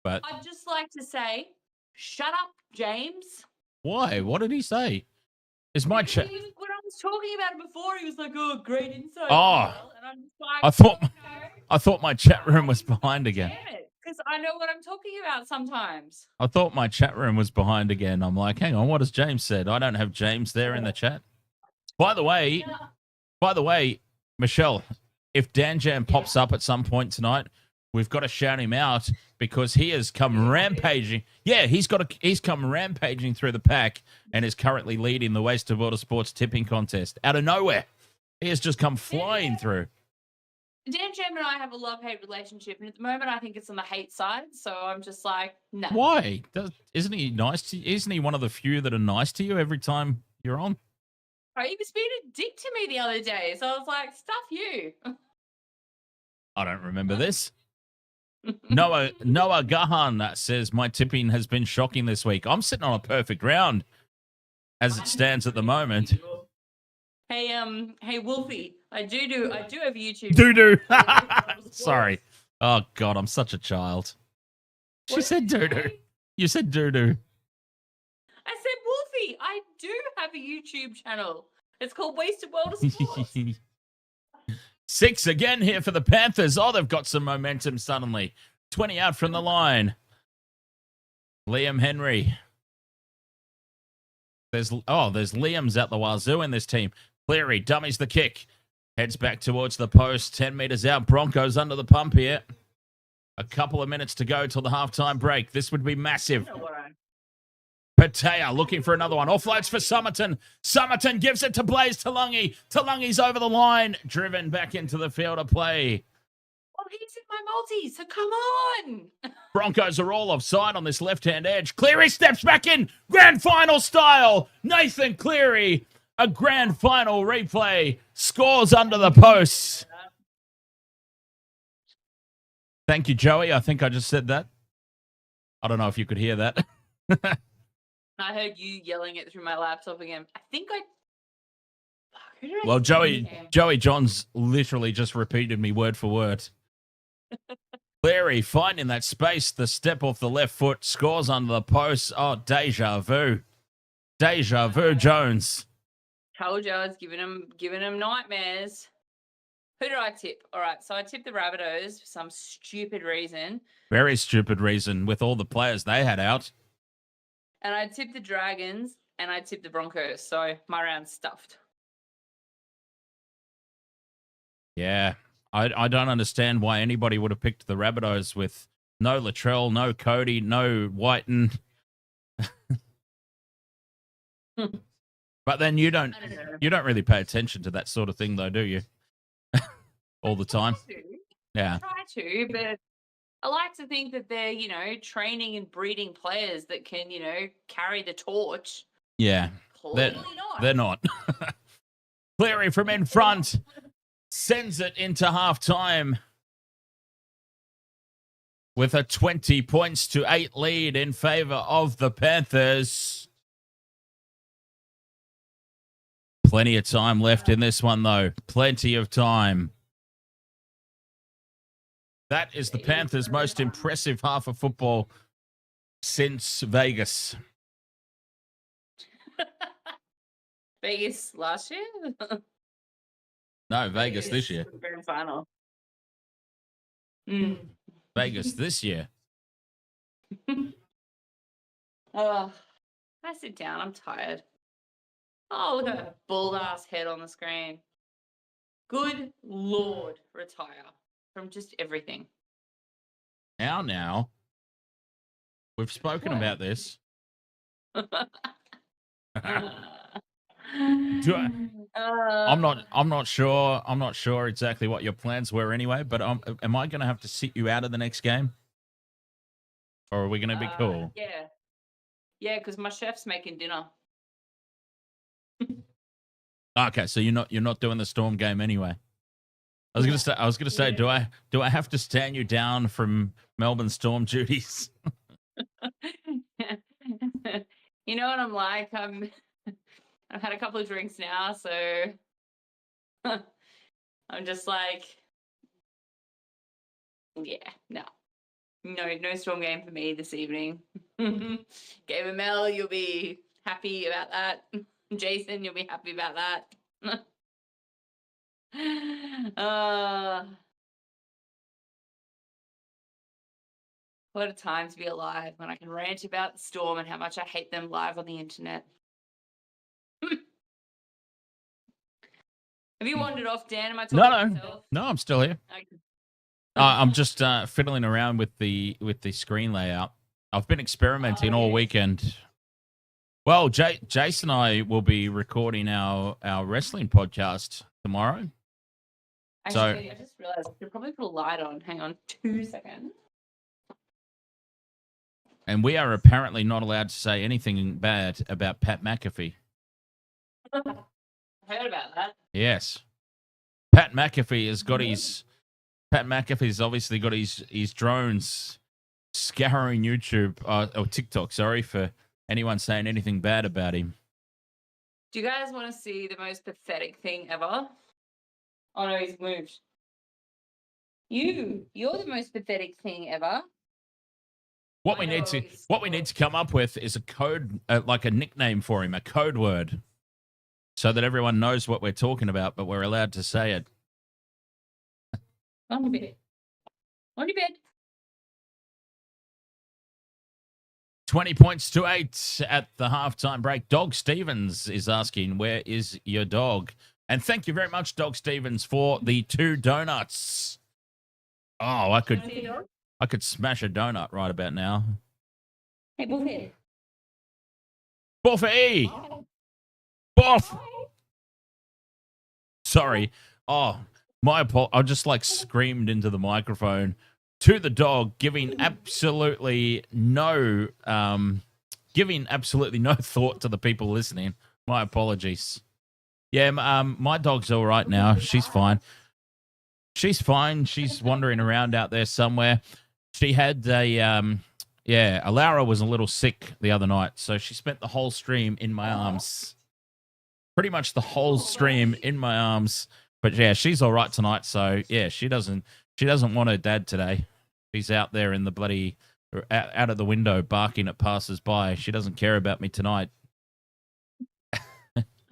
But I'd just like to say, shut up, James. Why? What did he say? Is my chat? When I was talking about it before, he was like, "Oh, great insight." Oh, and I'm just like, I thought my chat room was behind again. Damn it, because I know what I'm talking about sometimes. I thought my chat room was behind again. I'm like, hang on, what has James said? I don't have James there in the chat. By the way, Michelle, if Dan Jam pops up at some point tonight, we've got to shout him out because he has come rampaging. Yeah, he's come rampaging through the pack and is currently leading the Waste of Water Sports tipping contest out of nowhere. He has just come flying through. Dan Jam and I have a love-hate relationship, and at the moment, I think it's on the hate side. So I'm just like, no. Why? Isn't he nice to you? Isn't he one of the few that are nice to you every time you're on? Oh, he was being a dick to me the other day, so I was like, stuff you. I don't remember this. Noah Gahan says my tipping has been shocking this week. I'm sitting on a perfect round as it stands at the moment. Hey, Wolfie, I do have YouTube. Doo-doo. Sorry. Oh, God, I'm such a child. She said doo-doo. You said doo-doo. I said, Wolfie, I do have a YouTube channel. It's called Wasted World of Sports. 6 again here for the Panthers. Oh, they've got some momentum suddenly. 20 out from the line. Liam Henry. There's Liam's at the wazoo in this team. Cleary dummies the kick. Heads back towards the post. 10 meters out. Broncos under the pump here. A couple of minutes to go till the halftime break. This would be massive. Patea looking for another one. Offloads for Somerton. Somerton gives it to Blaze Talungi. Talungi's over the line. Driven back into the field of play. Oh, he's in my multi, so come on. Broncos are all offside on this left-hand edge. Cleary steps back in. Grand final style. Nathan Cleary, a grand final replay. Scores under the posts. Thank you, Joey. I think I just said that. I don't know if you could hear that. I heard you yelling it through my laptop again. I think Well, Joey Johns literally just repeated me word for word. Cleary finding that space, the step off the left foot, scores under the post. Oh, deja vu. Deja vu, Jones. Told you I was giving him nightmares. Who did I tip? All right, so I tipped the Rabbitohs for some stupid reason. Very stupid reason with all the players they had out. And I tipped the Dragons and I tipped the Broncos. So my round's stuffed. Yeah. I don't understand why anybody would have picked the Rabbitohs with no Latrell, no Cody, no Whiten. But then you don't really pay attention to that sort of thing though, do you? All the time. Yeah. I try to, but I like to think that they're, training and breeding players that can, carry the torch. Yeah. They're not. Cleary from in front sends it into halftime with a 20 points to 8 lead in favor of the Panthers. Plenty of time left in this one, though. Plenty of time. That is the Panthers' most impressive half of football since Vegas. Vegas last year? No, Vegas this year. Grand final. Vegas this year. Oh, I sit down. I'm tired. Oh, look at that bald ass head on the screen. Good Lord, retire from just everything. Now, we've spoken What? about this. Uh, I'm not sure. I'm not sure exactly what your plans were anyway. But am I going to have to sit you out of the next game, or are we going to be cool? Yeah, because my chef's making dinner. Okay, so you're not doing the Storm game anyway. I was gonna say, Yeah. do I have to stand you down from Melbourne Storm duties? You know what I'm like? I've had a couple of drinks now, so I'm just like, yeah, no Storm game for me this evening. Game of Mel, you'll be happy about that. Jason, you'll be happy about that. What a time to be alive when I can rant about the Storm and how much I hate them live on the internet. Have you wandered off, Dan? Am I talking to myself? No, I'm still here. I'm just fiddling around with the screen layout. I've been experimenting all weekend. Well, Jason and I will be recording our wrestling podcast tomorrow. Actually, I just realized I should probably put a light on. Hang on 2 seconds. And we are apparently not allowed to say anything bad about Pat McAfee. I heard about that. Yes. Pat McAfee's obviously got his drones scouring YouTube or TikTok, sorry, for anyone saying anything bad about him. Do you guys want to see the most pathetic thing ever? Oh no, he's moved. You're the most pathetic thing ever. What we need to come up with is a code, like a nickname for him, a code word, so that everyone knows what we're talking about, but we're allowed to say it. On your bed. On your bed. 20 points to 8 at the halftime break. Dog Stevens is asking, where is your dog? And thank you very much, Dog Stevens, for the 2 donuts. Oh, I could smash a donut right about now. Hey, Buffy. Buffy! Buff! Sorry. Oh, I just screamed into the microphone to the dog, giving absolutely no thought to the people listening. My apologies. Yeah, my dog's all right now. She's fine. She's fine. She's wandering around out there somewhere. She had Alara was a little sick the other night, so she spent the whole stream in my arms. Pretty much the whole stream in my arms. But yeah, she's all right tonight. So yeah, she doesn't want her dad today. She's out there in the bloody out of the window barking at passers-by. She doesn't care about me tonight.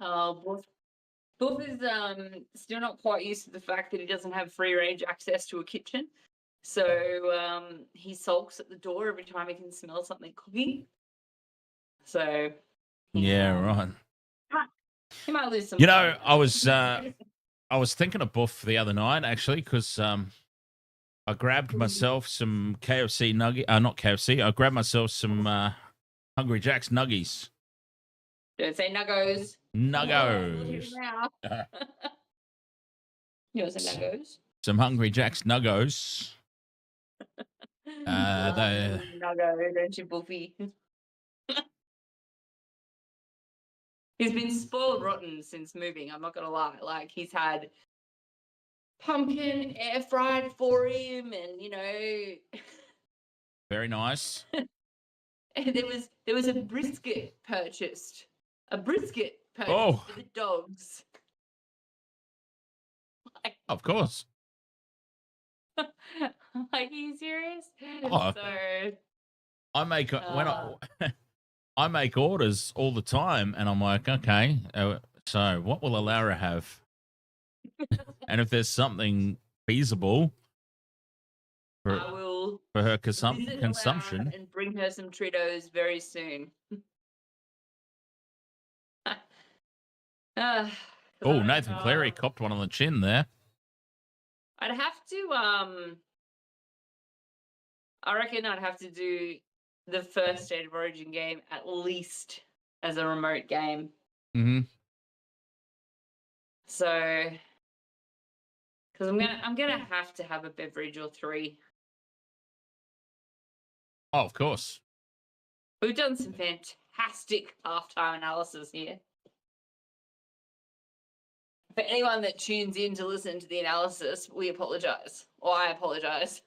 Oh, Buff is still not quite used to the fact that he doesn't have free range access to a kitchen. So he sulks at the door every time he can smell something cooking. So yeah, right. He might lose some. You know, I was thinking of Buff the other night actually, because I grabbed myself some KFC nugget. Not KFC. I grabbed myself some Hungry Jack's nuggies. Don't say nuggos. Nuggos. You know some nuggos. Some Hungry Jack's nuggos. Nuggo, don't you, Buffy? He's been spoiled rotten since moving. I'm not gonna lie. Like, he's had pumpkin air fried for him, and Very nice. there was a brisket purchased. For the dogs. Of course. Like, are you serious? Oh. So I make I make orders all the time, and I'm like, okay, so what will Alara have? And if there's something feasible for her consumption, and bring her some Tritos very soon. Oh, Nathan Cleary copped one on the chin there. I'd have to, I reckon I'd have to do the first State of Origin game at least as a remote game. Mm-hmm. So, because I'm gonna have to have a beverage or three. Oh, of course. We've done some fantastic halftime analysis here. For anyone that tunes in to listen to the analysis, we apologize, or I apologize.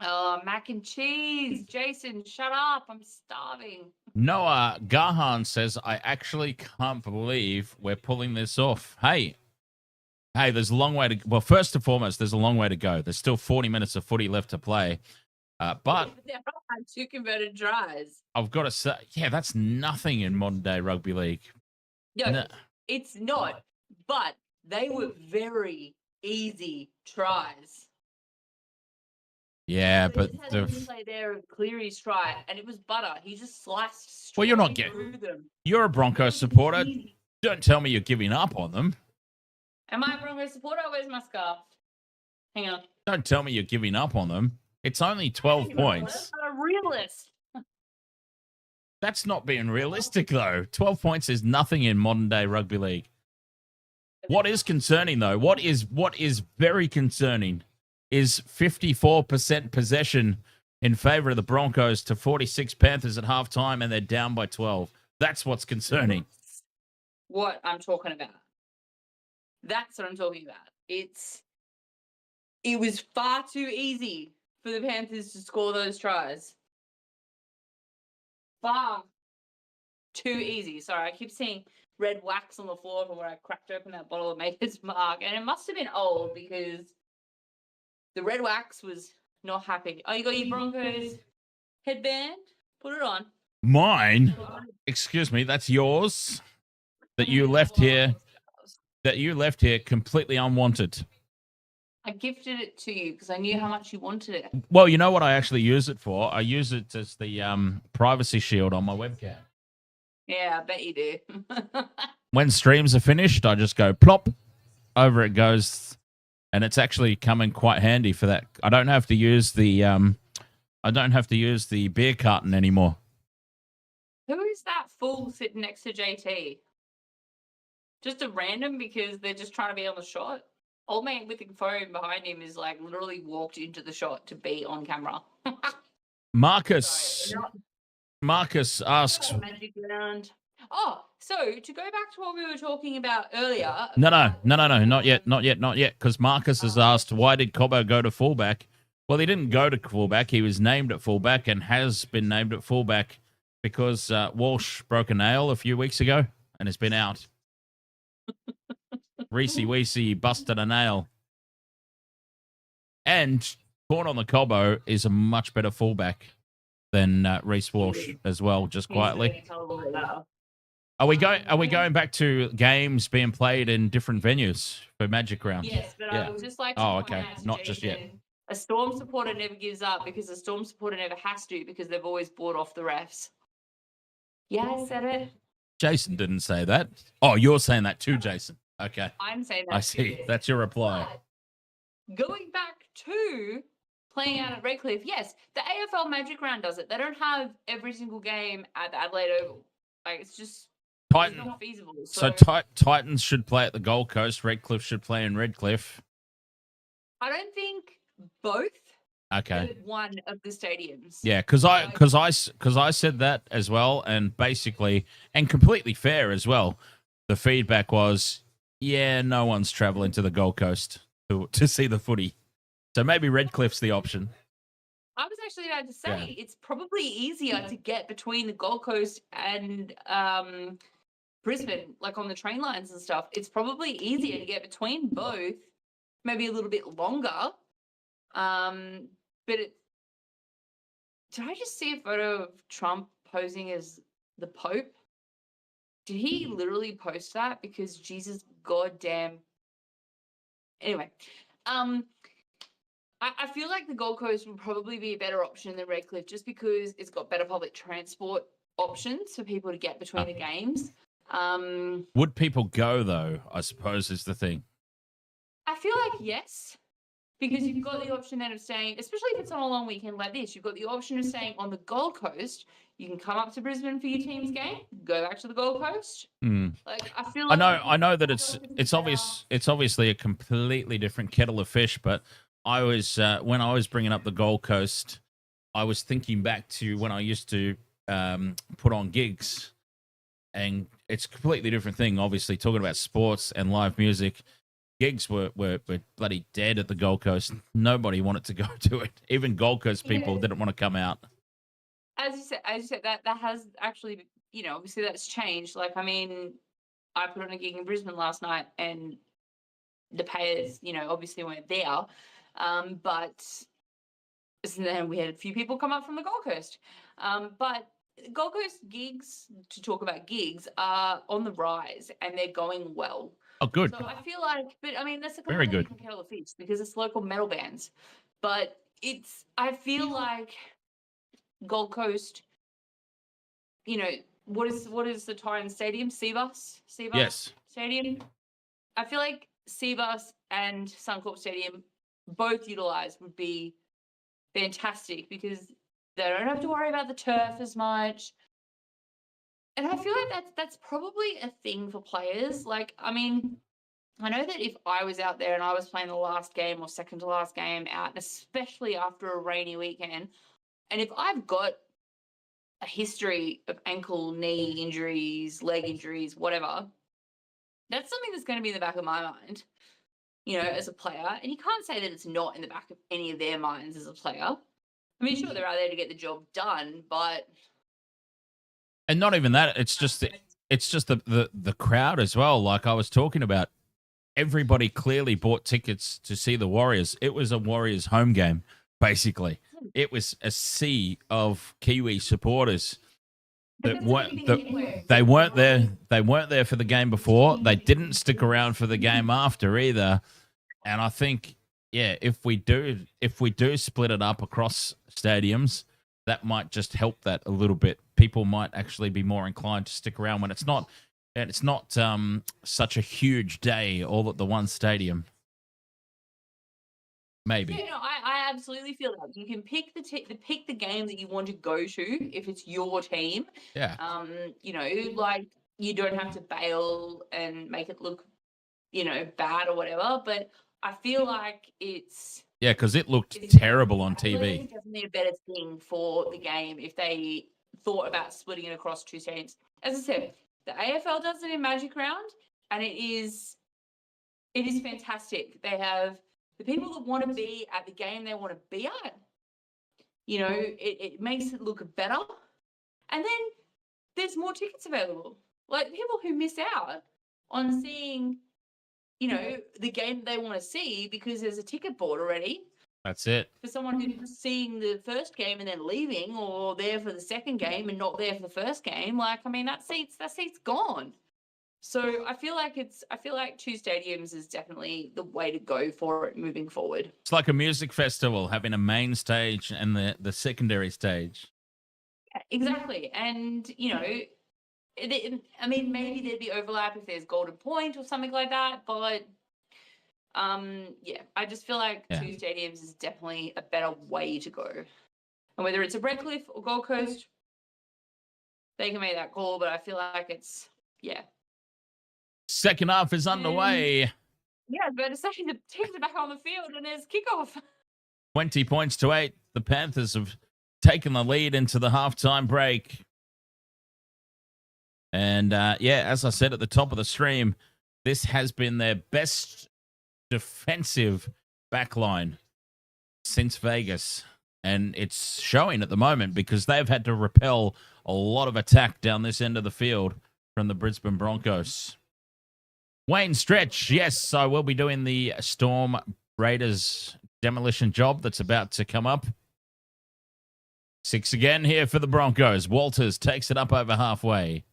Oh, mac and cheese. Jason, shut up. I'm starving. Noah Gahan says, I actually can't believe we're pulling this off. Hey, there's a long way to... Well, first and foremost, there's a long way to go. There's still 40 minutes of footy left to play. But there are 2 converted tries. I've got to say, yeah, that's nothing in modern-day rugby league. No, it's not. But they were very easy tries. Yeah, So but the play there of Cleary's try, and it was butter. He just sliced straight you're not through them. You're a Broncos supporter. Don't tell me you're giving up on them. Am I a Broncos supporter? Where's my scarf? Hang on. Don't tell me you're giving up on them. It's only 12 points. I'm a realist. That's not being realistic, though. 12 points is nothing in modern-day rugby league. What is concerning, though, what is very concerning is 54% possession in favor of the Broncos to 46 Panthers at halftime, and they're down by 12. That's what's concerning. What I'm talking about. That's what I'm talking about. It was far too easy for the Panthers to score those tries. Far too easy. Sorry, I keep seeing red wax on the floor from where I cracked open that bottle of Maker's Mark, and it must have been old because the red wax was not happy. Oh, you got your Broncos headband? Put it on. Mine? Excuse me, that's yours? That you left here completely unwanted. I gifted it to you because I knew how much you wanted it. Well, you know what I actually use it for? I use it as the privacy shield on my webcam. Yeah, I bet you do. When streams are finished, I just go plop, over it goes, and it's actually coming quite handy for that. I don't have to use the beer carton anymore. Who is that fool sitting next to JT? Just a random because they're just trying to be on the shot? Old mate with the phone behind him is like literally walked into the shot to be on camera. Marcus asks... Magic round. Oh, so to go back to what we were talking about earlier. No, not yet. Because Marcus has asked, why did Cobbo go to fullback? Well, he didn't go to fullback. He was named at fullback and has been named at fullback because Walsh broke a nail a few weeks ago and has been out. Reese Weesey busted a nail. And Corn on the Cobbo is a much better fullback than Reese Walsh as well, just quietly. Are we going back to games being played in different venues for Magic Round? Yes, but I would just like to point out Not Jason, just yet. A Storm supporter never gives up because a Storm supporter never has to because they've always bought off the refs. Yeah, I said it. Jason didn't say that. Oh, you're saying that too, Jason. Okay. I'm saying that. I see. That's your reply. But going back to playing out at Redcliffe, yes, the AFL Magic Round does it. They don't have every single game at the Adelaide Oval. Like, it's just not feasible. So Titans should play at the Gold Coast. Redcliffe should play in Redcliffe. I don't think both. Okay. One of the stadiums. Yeah, because I said that as well, and basically, and completely fair as well. The feedback was, yeah, no one's traveling to the Gold Coast to see the footy, so maybe Redcliffe's the option. I was actually about to say it's probably easier to get between the Gold Coast and Brisbane, like on the train lines and stuff. It's probably easier to get between both, maybe a little bit longer. But did I just see a photo of Trump posing as the Pope? Did he literally post that? Because Jesus goddamn. Anyway, I feel like the Gold Coast would probably be a better option than Redcliffe just because it's got better public transport options for people to get between the games. Would people go though? I suppose is the thing. I feel like yes, because you've got the option then of staying, especially if it's on a long weekend like this, you've got the option of staying on the Gold Coast. You can come up to Brisbane for your team's game, go back to the Gold Coast. Like I feel like I know that it's obviously a completely different kettle of fish, but I was when I was bringing up the Gold Coast, I was thinking back to when I used to put on gigs, and it's a completely different thing. Obviously, talking about sports and live music, gigs were bloody dead at the Gold Coast. Nobody wanted to go to it. Even Gold Coast people didn't want to come out. As you said, that has actually, obviously that's changed. Like, I mean, I put on a gig in Brisbane last night, and the payers, obviously weren't there. But then we had a few people come up from the Gold Coast. But Gold Coast gigs, to talk about gigs, are on the rise and they're going well. Oh, good. So I feel like, but I mean, that's a Very completely good different kettle of fish because it's local metal bands. But I feel like Gold Coast, what is the Tyrone Stadium? Cbus? Yes. Stadium? I feel like Cbus and Suncorp Stadium, both utilised, would be fantastic because they don't have to worry about the turf as much. And I feel like that's probably a thing for players. Like, I mean, I know that if I was out there and I was playing the last game or second to last game out, especially after a rainy weekend, and if I've got a history of ankle, knee injuries, leg injuries, whatever, that's something that's going to be in the back of my mind, as a player. And you can't say that it's not in the back of any of their minds as a player. I mean, sure, they're out there to get the job done, but... And not even that, it's just the crowd as well. Like I was talking about, everybody clearly bought tickets to see the Warriors. It was a Warriors home game, basically. It was a sea of Kiwi supporters that they weren't there. They weren't there for the game before. They didn't stick around for the game after either. And I think, yeah, if we do split it up across stadiums, that might just help that a little bit. People might actually be more inclined to stick around when it's not such a huge day all at the one stadium. Maybe. Yeah, no, I absolutely feel that you can pick the game that you want to go to if it's your team. Yeah. Like you don't have to bail and make it look, bad or whatever. But I feel like it's because it looked terrible on TV. It's definitely a better thing for the game if they thought about splitting it across two stadiums. As I said, the AFL does it in Magic Round, and it is fantastic. They have the people that want to be at the game they want to be at. It makes it look better. And then there's more tickets available. Like people who miss out on seeing, the game they want to see because there's a ticket board already. That's it. For someone who's seeing the first game and then leaving, or there for the second game and not there for the first game, like, I mean, that seat's gone. So I feel like two stadiums is definitely the way to go for it moving forward. It's like a music festival, having a main stage and the secondary stage. Yeah, exactly. And, I mean, maybe there'd be overlap if there's Golden Point or something like that, but I just feel like two stadiums is definitely a better way to go. And whether it's a Redcliffe or Gold Coast, they can make that call, but I feel like it's, Second half is underway. Yeah, but it's actually the teams are back on the field and there's kickoff. 20 points to 8. The Panthers have taken the lead into the halftime break. And, as I said at the top of the stream, this has been their best defensive backline since Vegas. And it's showing at the moment because they've had to repel a lot of attack down this end of the field from the Brisbane Broncos. Wayne Stretch, yes, I will be doing the Storm Raiders demolition job that's about to come up. 6 again here for the Broncos. Walters takes it up over halfway.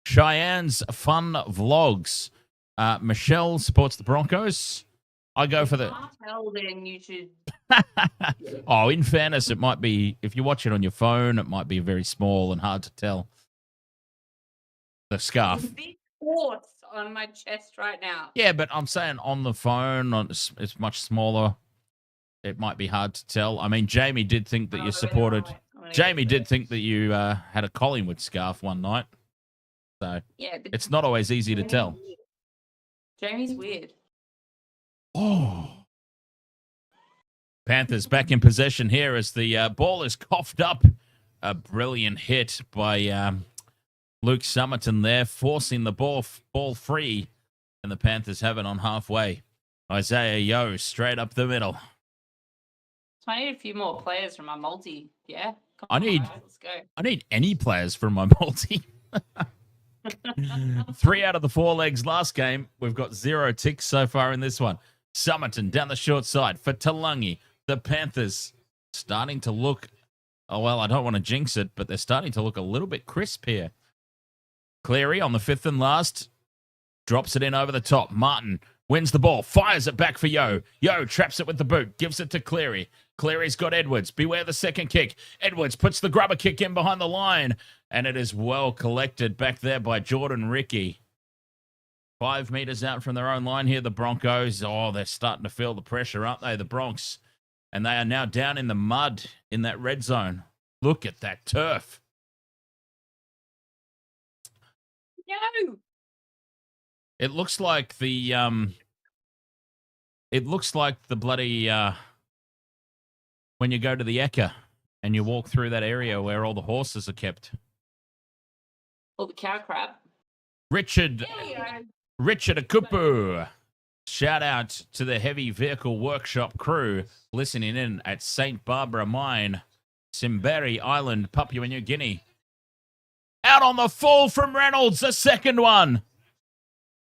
Cheyenne's Fun Vlogs. Michelle supports the Broncos. I go for the... Well, then you should Oh, in fairness, it might be, if you watch it on your phone, it might be very small and hard to tell. The scarf. There's a big horse on my chest right now. Yeah, but I'm saying on the phone, it's much smaller. It might be hard to tell. I mean, Jamie did think that you supported. Jamie did think that you had a Collingwood scarf one night. So yeah, but it's not always easy to tell. Jamie's weird. Oh. Panthers back in possession here as the ball is coughed up. A brilliant hit by Luke Summerton there, forcing the ball free. And the Panthers have it on halfway. Isaiah Yeo straight up the middle. So I need a few more players from my multi. Yeah? Come I on, need- guys, let's go. I need any players from my multi. 3 out of the 4 legs last game. We've got 0 ticks so far in this one. Summerton down the short side for Talangi. The Panthers starting to look, oh, well, I don't want to jinx it, but they're starting to look a little bit crisp here. Cleary on the 5th and last. Drops it in over the top. Martin wins the ball. Fires it back for Yeo. Yeo traps it with the boot. Gives it to Cleary. Cleary's got Edwards. Beware the second kick. Edwards puts the grubber kick in behind the line. And it is well collected back there by Jordan Ricky. 5 meters out from their own line here, the Broncos. Oh, they're starting to feel the pressure, aren't they, the Bronx? And they are now down in the mud in that red zone. Look at that turf. No! It looks like the bloody when you go to the Ekka and you walk through that area where all the horses are kept. All the cow crap. Richard Akupu. Shout out to the Heavy Vehicle Workshop crew listening in at St. Barbara Mine, Simberi Island, Papua New Guinea. Out on the full from Reynolds, the second one.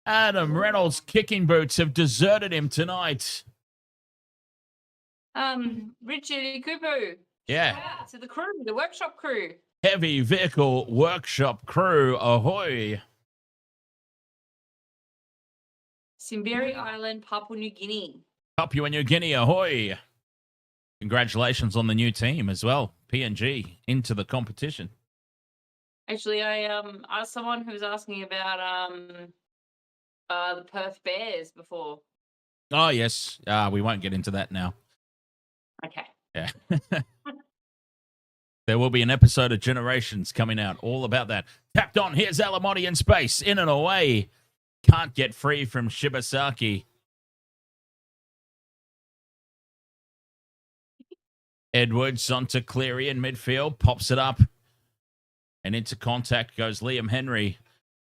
Adam Reynolds' kicking boots have deserted him tonight. Richard Ikupu. Yeah. Shout out to the crew, the workshop crew. Heavy Vehicle Workshop crew, ahoy. Simberi Island, Papua New Guinea. Papua New Guinea, ahoy. Congratulations on the new team as well. PNG into the competition. Actually, I asked someone who was asking about the Perth Bears before. Oh, yes. We won't get into that now. Okay. Yeah. There will be an episode of Generations coming out all about that. Tapped on. Here's Alamotti in space. In and away. Can't get free from Shibasaki. Edwards onto Cleary in midfield. Pops it up. And into contact goes Liam Henry.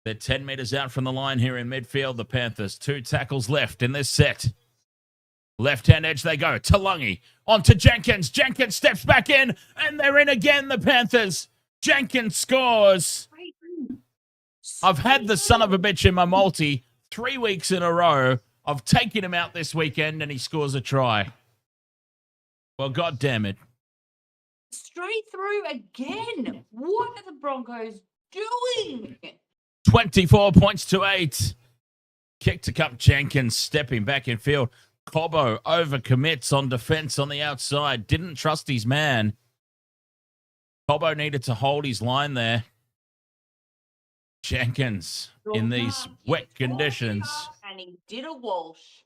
They're 10 meters out from the line here in midfield. The Panthers. 2 tackles left in this set. Left-hand edge they go. Talangi onto Jenkins. Jenkins steps back in, and they're in again, the Panthers. Jenkins scores. I've had the son of a bitch in my multi 3 weeks in a row. I've taken him out this weekend, and he scores a try. Well, God damn it. Straight through again. What are the Broncos doing? 24 points to 8. Kick to Cup Jenkins, stepping back in field. Cobbo overcommits on defense on the outside. Didn't trust his man. Cobbo needed to hold his line there. Jenkins in these wet conditions. And he did a Walsh.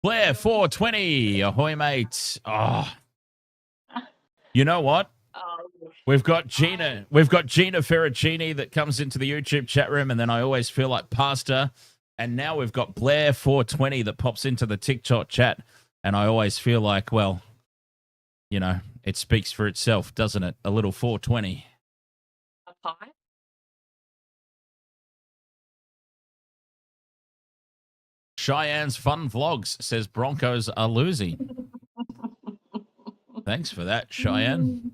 Blair 420. Ahoy, mate. Oh. You know what? We've got Gina Ferracini that comes into the YouTube chat room, and then I always feel like pasta. And now we've got Blair 420 that pops into the TikTok chat, and I always feel like, well, you know, it speaks for itself, doesn't it? A little 420. A pie? Cheyenne's Fun Vlogs says Broncos are losing. Thanks for that, Cheyenne.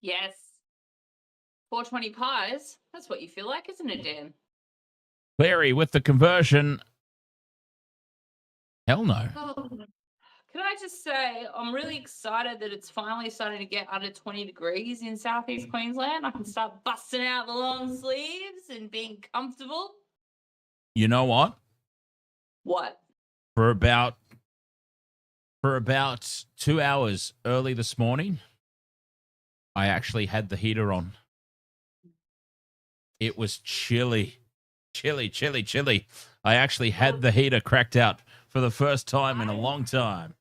Yes. 420 pies. That's what you feel like, isn't it, Dan? Cleary with the conversion. Hell no. Oh, Can I just say, I'm really excited that it's finally starting to get under 20 degrees in southeast Queensland. I can start busting out the long sleeves and being comfortable. You know what? What? For about 2 hours early this morning, I actually had the heater on. It was chilly. I actually had the heater cracked out for the first time in a long time.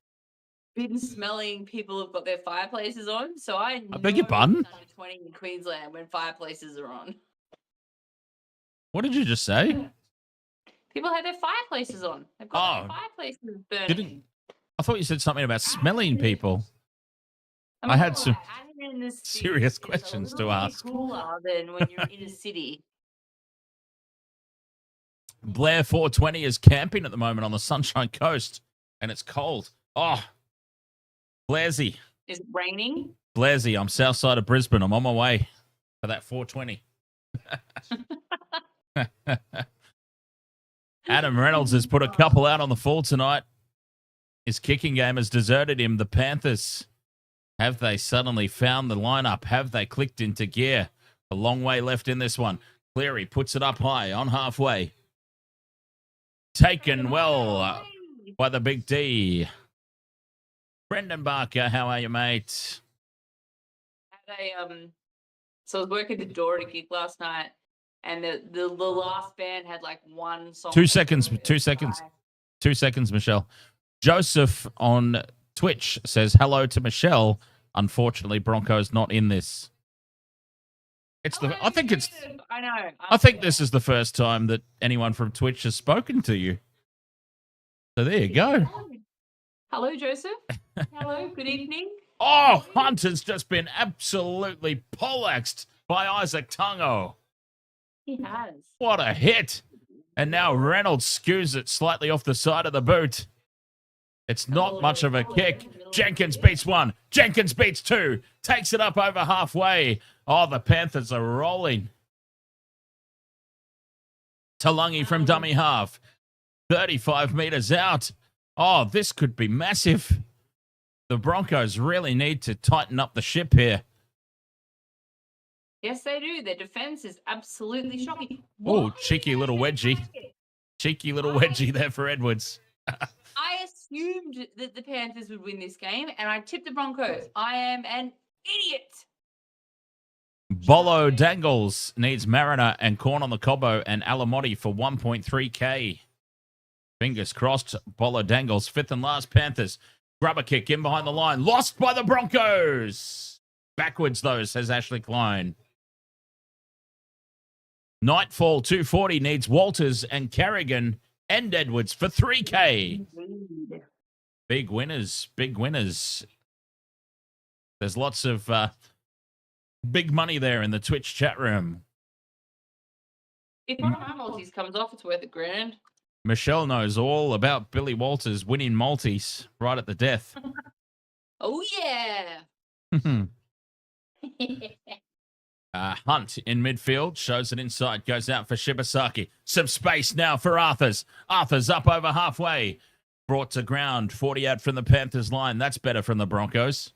Been smelling people have got their fireplaces on, so I beg your pardon? It's under 20 in Queensland when fireplaces are on. What did you just say? People have their fireplaces on. They've got their fireplaces burning. I thought you said something about smelling people. I had some serious questions to ask. Cooler than when you're in a city. Blair 420 is camping at the moment on the Sunshine Coast, and it's cold. Oh, Blairsy. Is it raining? Blairsy, I'm south side of Brisbane. I'm on my way for that 420. Adam Reynolds has put a couple out on the full tonight. His kicking game has deserted him. The Panthers, have they suddenly found the lineup? Have they clicked into gear? A long way left in this one. Cleary puts it up high on halfway. Taken well by the big D. Brendan Barker, how are you, mate? So I was working the door at a gig last night, and the last band had like one song. 2 seconds, Michelle. Joseph on Twitch says hello to Michelle. Unfortunately, Broncos not in this. I think this is the first time that anyone from Twitch has spoken to you. So there you go. Hello, Joseph. Hello, good evening. Oh, Hunt has just been absolutely poleaxed by Isaac Tungo. He has. What a hit. And now Reynolds skews it slightly off the side of the boot. It's not much of a kick. Jenkins beats one. Jenkins beats two. Takes it up over halfway. Oh, the Panthers are rolling. Talangi from dummy half. 35 meters out. Oh, this could be massive. The Broncos really need to tighten up the ship here. Yes, they do. Their defense is absolutely shocking. Oh, cheeky little wedgie. Cheeky little wedgie there for Edwards. I assumed that the Panthers would win this game, and I tipped the Broncos. I am an idiot. Bolo Dangles needs Mariner and Corn on the Cobbo and Alamotti for 1.3K. Fingers crossed. Bolo Dangles, fifth and last Panthers. Grubber kick in behind the line. Lost by the Broncos. Backwards, though, says Ashley Klein. Nightfall 240 needs Walters and Carrigan and Edwards for 3K. Big winners. There's lots of big money there in the Twitch chat room. If one of my multis comes off, it's worth $1,000. Michelle knows all about Billy Walters winning multis right at the death. Oh, yeah. Hunt in midfield, shows it inside, goes out for Shibasaki. Some space now for Arthurs. Arthurs up over halfway. Brought to ground, 40 out from the Panthers line. That's better from the Broncos.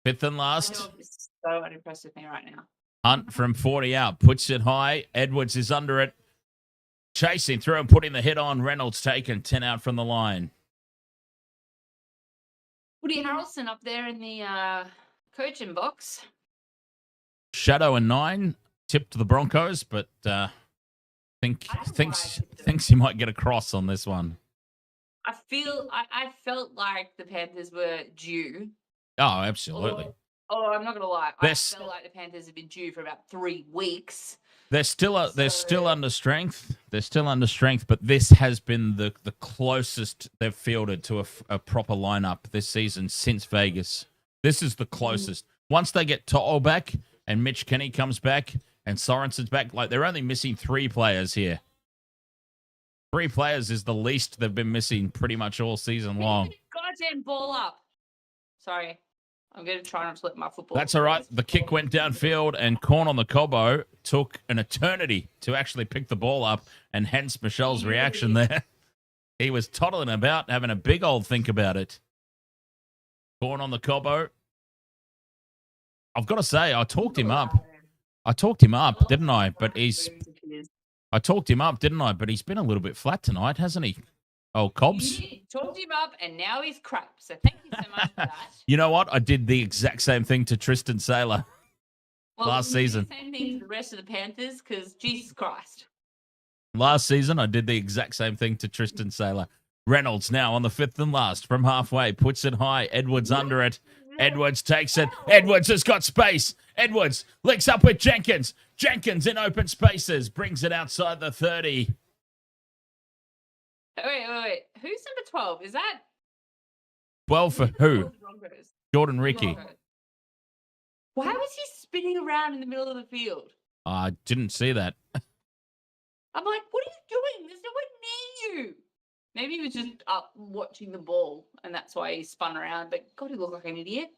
Fifth and last. It's so unimpressed with me right now. Hunt from 40 out, puts it high. Edwards is under it. Chasing through and putting the hit on. Reynolds taken, 10 out from the line. Woody Harrelson up there in the coaching box. Shadow and 9 tipped the Broncos, but thinks he might get a cross on this one. I felt like the Panthers were due. Oh, absolutely. Oh, I'm not gonna lie. I felt like the Panthers have been due for about 3 weeks. They're still under strength. They're still under strength, but this has been the closest they've fielded to a proper lineup this season since Vegas. This is the closest. Once they get To'o back and Mitch Kenny comes back and Sorensen's back, like they're only missing 3 players here. 3 players is the least they've been missing pretty much all season long. Goddamn ball up. Sorry. I'm going to try not to let my football. That's all right. The kick went downfield, and Corn on the Cobbo took an eternity to actually pick the ball up, and hence Michelle's reaction there. He was toddling about, having a big old think about it. Corn on the Cobbo. I've got to say, I talked him up, didn't I? But I talked him up, didn't I? But he's been a little bit flat tonight, hasn't he? Oh, Cobbs. You talked him up, and now he's crap. So thank you so much for that. You know what? I did the exact same thing to Tristan Saylor last season. Same thing to the rest of the Panthers, because Jesus Christ. Last season, I did the exact same thing to Tristan Saylor. Reynolds now on the fifth and last from halfway, puts it high. Edwards under it. Edwards takes it. Edwards has got space. Edwards links up with Jenkins. Jenkins in open spaces, brings it outside the 30. Wait. Who's number 12? Is that 12 for who? Broncos? Jordan Ricky. Broncos. Why was he spinning around in the middle of the field? I didn't see that. I'm like, what are you doing? There's no one near you. Maybe he was just up watching the ball, and that's why he spun around. But God, he looked like an idiot.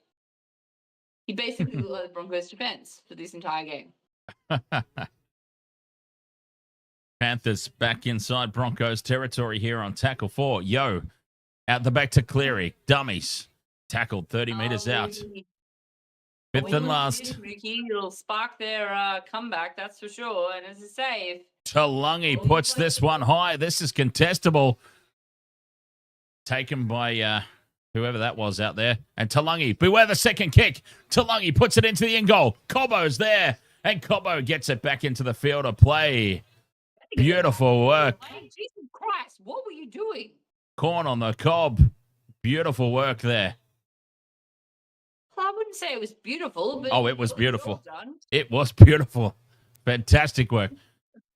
He basically looked like the Broncos' defense for this entire game. Panthers back inside Broncos territory here on tackle 4. Yo, out the back to Cleary. Dummies. Tackled 30 meters out. Fifth and last. Ricky, it'll spark their comeback, that's for sure. And as I say, if Talungi puts this one high. This is contestable. Taken by whoever that was out there. And Talungi, beware the second kick. Talungi puts it into the end goal. Cobbo's there. And Cobbo gets it back into the field of play. Beautiful work. Jesus Christ, what were you doing? Corn on the cob. Beautiful work there. Well, I wouldn't say it was beautiful, but Oh, it was beautiful. well done. It was beautiful. Fantastic work.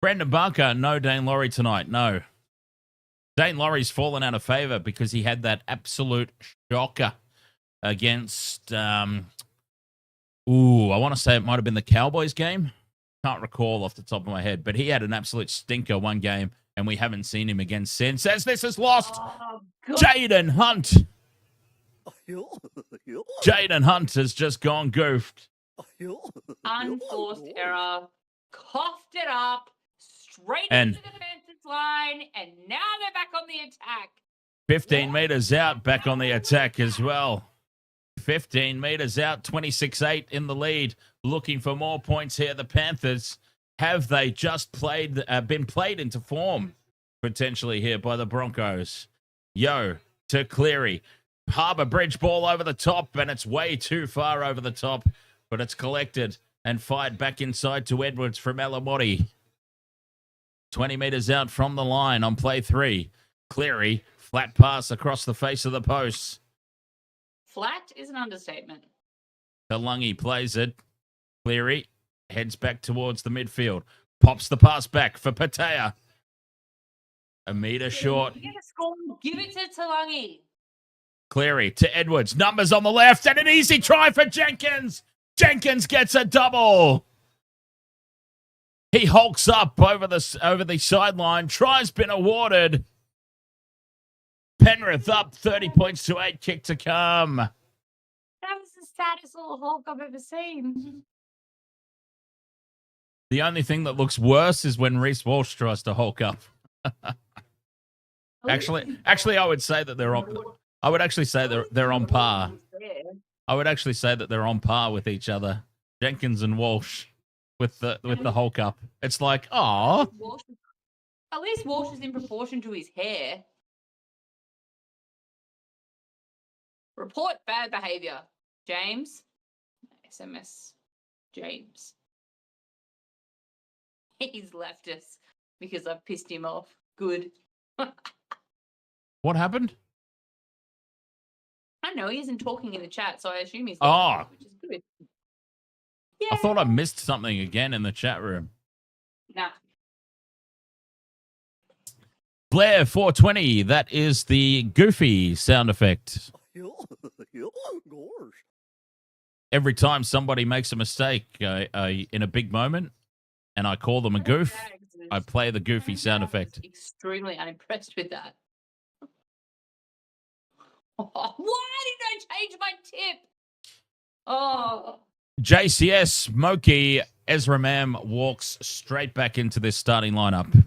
Brendan Barker, no Dane Laurie tonight. No. Dane Laurie's fallen out of favour because he had that absolute shocker against, I want to say it might have been the Cowboys game. Can't recall off the top of my head, but he had an absolute stinker one game, and we haven't seen him again since. As this is lost, Jaden Hunt. Jaden Hunt has just gone goofed. Unforced error. Coughed it up. Straight And- into the Panthers line, and now they're back on the attack. 15 meters out, back on the attack as well. 15 meters out, 26-8 in the lead. Looking for more points here. The Panthers, have they just been played into form potentially here by the Broncos? Yo, to Cleary. Harbour Bridge ball over the top, and it's way too far over the top, but it's collected and fired back inside to Edwards from Elamotti. 20 meters out from the line on play 3. Cleary, flat pass across the face of the post. Flat is an understatement. Talungi plays it. Cleary heads back towards the midfield. Pops the pass back for Patea. A meter short. You get a score. Give it to Talungi. Cleary to Edwards. Numbers on the left, and an easy try for Jenkins. Jenkins gets a double. He hulks up over the sideline. Try's been awarded. Penrith up 30 points to 8. Kick to come. That was the saddest little Hulk I've ever seen. The only thing that looks worse is when Reece Walsh tries to hulk up. Actually, I would say that they're on. I would actually say they're on par. I would actually say that they're on par with each other. Jenkins and Walsh with the hulk up. It's like, oh. At least Walsh is in proportion to his hair. Report bad behavior. James. SMS. James. He's left us because I've pissed him off. Good. What happened? I know he isn't talking in the chat, so I assume he's Oh. which is good. Yeah. I thought I missed something again in the chat room. Nah. Blair 420, that is the goofy sound effect. Every time somebody makes a mistake in a big moment and I call them a goof, I play the goofy sound effect. Extremely unimpressed with that. Why did I change my tip? Oh. JCS, Smokey, Ezra Mam walks straight back into this starting lineup.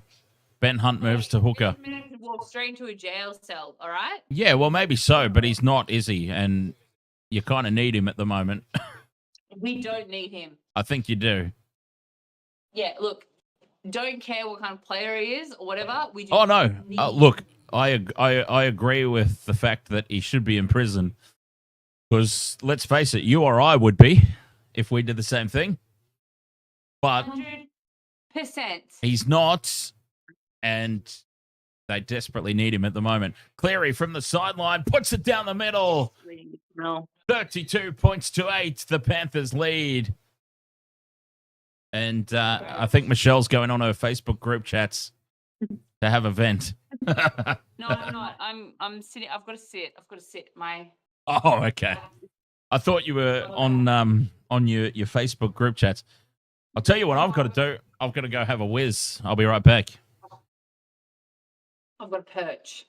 Ben Hunt moves to hooker. Walk straight into a jail cell, all right? Yeah, well, maybe so, but he's not, is he? And you kind of need him at the moment. We don't need him. I think you do. Yeah, look, don't care what kind of player he is or whatever. We do Oh, no. need Look, I agree with the fact that he should be in prison. Because, let's face it, you or I would be if we did the same thing. But 100%. he's not, and they desperately need him at the moment. Cleary from the sideline puts it down the middle. No. 32 points to 8. The Panthers lead. And I think Michelle's going on her Facebook group chats to have a vent. No, I'm not. I'm sitting. I've got to sit. Oh, okay. I thought you were on your Facebook group chats. I'll tell you what I've got to do. I've got to go have a whiz. I'll be right back. I've got a perch.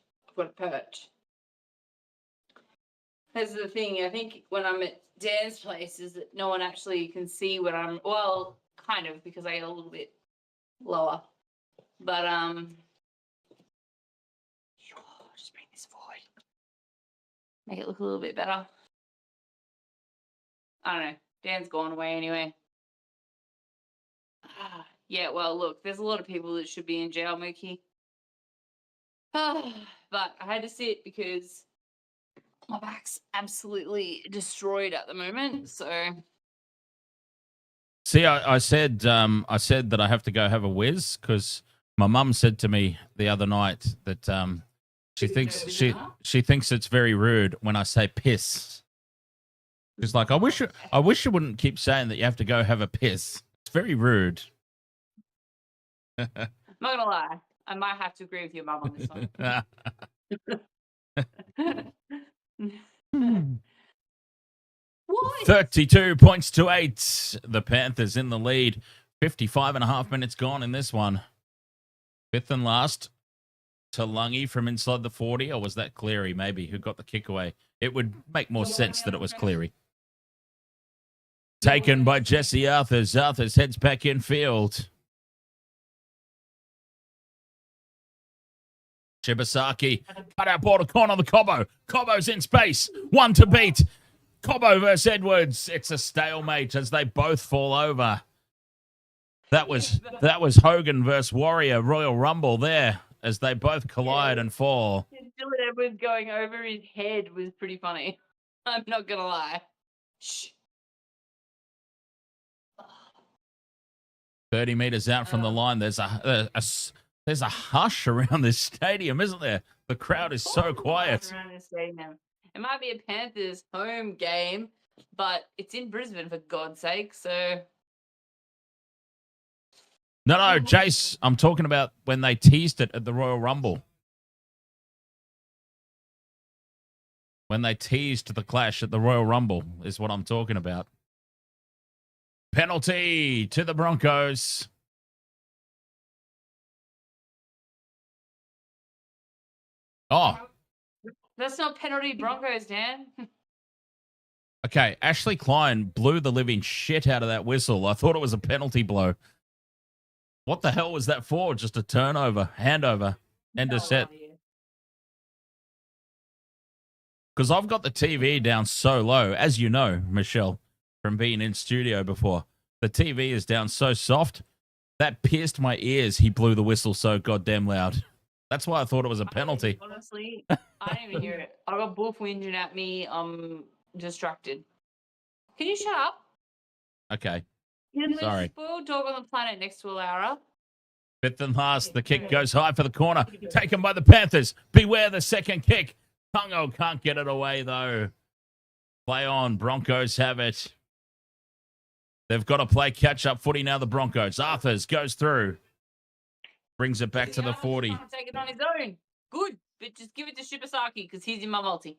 That's the thing. I think when I'm at Dan's place is that no one actually can see what I'm. Well, kind of, because I get a little bit lower. But just bring this forward. Make it look a little bit better. I don't know. Dan's gone away anyway. Yeah, well, look, there's a lot of people that should be in jail, Mookie. But I had to sit because my back's absolutely destroyed at the moment. So, see, I said that I have to go have a whiz because my mum said to me the other night that she thinks it's very rude when I say piss. She's like, I wish you wouldn't keep saying that you have to go have a piss. It's very rude. I'm not gonna lie, I might have to agree with your mum on this one. What? 32 points to 8. The Panthers in the lead. 55.5 minutes gone in this one. Fifth and last. Talangi from inside the 40, or was that Cleary maybe who got the kick away? It would make more sense that it was Cleary. Taken by Jesse Arthurs. Arthurs heads back in field. Shibasaki, cut out ball to corner the Cobbo. Cobbo's in space. One to beat. Cobbo versus Edwards. It's a stalemate as they both fall over. That was Hogan versus Warrior Royal Rumble there as they both collide and fall. Dylan Edwards going over his head was pretty funny. I'm not gonna lie. Shh. 30 meters out from the line, there's a hush around this stadium, isn't there? The crowd is so quiet. Around this stadium. It might be a Panthers home game, but it's in Brisbane for God's sake. So no, Jace, I'm talking about when they teased it at the Royal Rumble. When they teased the clash at the Royal Rumble is what I'm talking about. Penalty to the Broncos. Oh. That's not penalty Broncos, Dan. Okay, Ashley Klein blew the living shit out of that whistle. I thought it was a penalty blow. What the hell was that for? Just a turnover, handover, end of set. Because I've got the TV down so low, as you know, Michelle, from being in studio before. The TV is down so soft. That pierced my ears. He blew the whistle so goddamn loud. That's why I thought it was a penalty. Honestly, I didn't even hear it. I got bull whinging at me. I'm distracted. Can you shut up? Okay. You're the Sorry. most spoiled dog on the planet next to a Laura. Fifth and last. The kick goes high for the corner. Taken by the Panthers. Beware the second kick. Tungo can't get it away, though. Play on. Broncos have it. They've got to play catch-up footy now, the Broncos. Arthurs goes through. Brings it back to the 40. Take it on his own. Good. But just give it to Shibasaki because he's in my multi.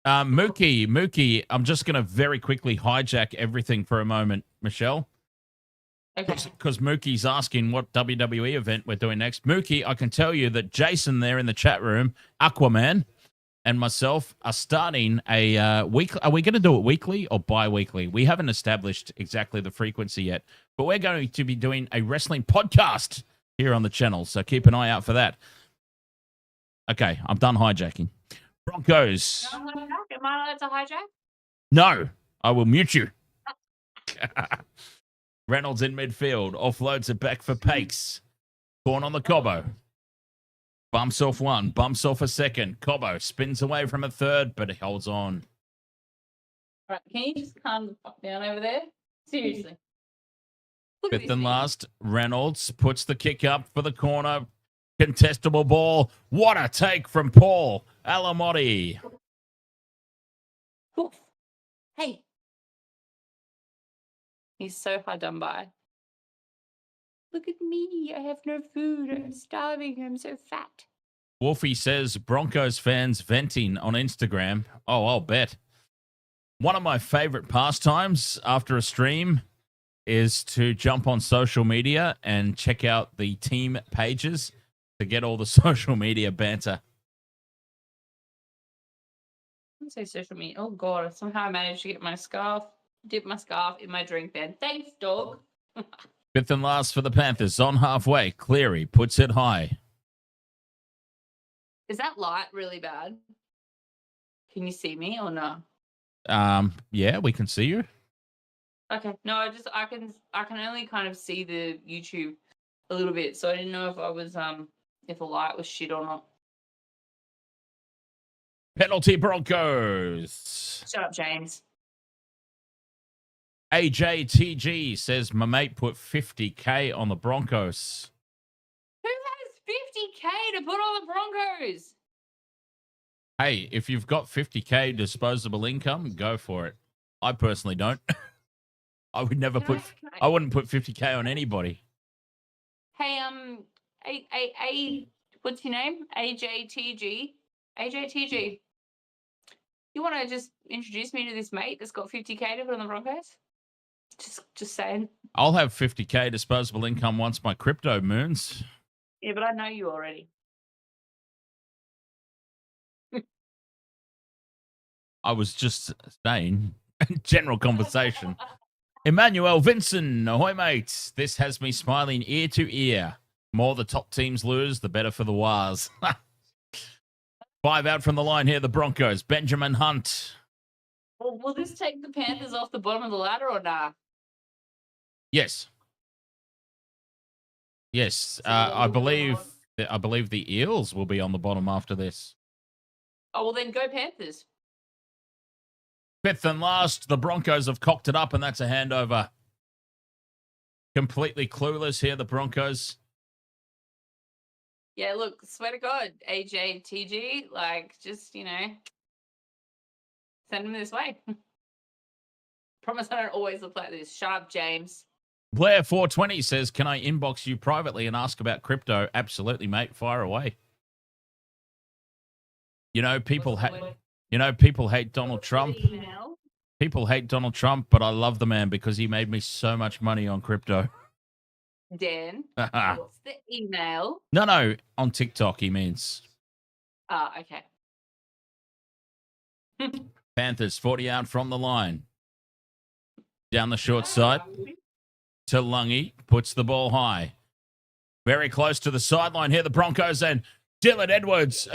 Mookie, I'm just going to very quickly hijack everything for a moment, Michelle. Okay. Because Mookie's asking what WWE event we're doing next. Mookie, I can tell you that Jason there in the chat room, Aquaman, and myself are starting a week. Are we going to do it weekly or bi-weekly? We haven't established exactly the frequency yet, but we're going to be doing a wrestling podcast here on the channel, so keep an eye out for that. Okay, I'm done hijacking. Broncos. Am I allowed to hijack? No, I will mute you. Reynolds in midfield. Offloads it back for Pakes. Corn on the Cobbo. Bumps off one. Bumps off a second. Cobbo spins away from a third, but he holds on. Right, can you just calm the fuck down over there? Seriously. Look at Fifth this and thing. last, Reynolds puts the kick up for the corner. Contestable ball. What a take from Paul Alamotti. Oof. Hey. He's so hard done by. Look at me. I have no food. I'm starving. I'm so fat. Wolfie says Broncos fans venting on Instagram. Oh, I'll bet. One of my favorite pastimes after a stream is to jump on social media and check out the team pages to get all the social media banter. I'm say social media. Oh god, somehow I managed to get my scarf, dip my scarf in my drink then. Thanks, dog. Fifth and last for the Panthers. On halfway, Cleary puts it high. Is that light really bad? Can you see me or no? Yeah, we can see you. Okay. No, I can only kind of see the YouTube a little bit, so I didn't know if I was if the light was shit or not. Penalty Broncos. Shut up, James. AJTG says my mate put 50K on the Broncos. Who has 50K to put on the Broncos? Hey, if you've got 50K disposable income, go for it. I personally don't. I would never I wouldn't put 50K on anybody. Hey, what's your name? AJTG. AJTG. You want to just introduce me to this mate that's got 50K to put on the Broncos? Just saying. I'll have 50K disposable income once my crypto moons. Yeah, but I know you already. I was just saying, general conversation. Emmanuel Vincent, ahoy mates. This has me smiling ear to ear. More the top teams lose, the better for the Wars. 5 out from the line here, the Broncos. Benjamin Hunt. Well, will this take the Panthers off the bottom of the ladder or nah? Yes. Yes. I believe the Eels will be on the bottom after this. Oh, well then go Panthers. Fifth and last, the Broncos have cocked it up, and that's a handover. Completely clueless here, the Broncos. Yeah, look, swear to God, AJTG, like, just, send him this way. Promise I don't always look like this. Shut up, James. Blair 420 says, can I inbox you privately and ask about crypto? Absolutely, mate. Fire away. People hate Donald Trump. People hate Donald Trump, but I love the man because he made me so much money on crypto. Dan, what's the email? No, on TikTok he means. Okay. Panthers 40 out from the line. Down the short side. To Lungy, puts the ball high. Very close to the sideline here, the Broncos, and Dylan Edwards.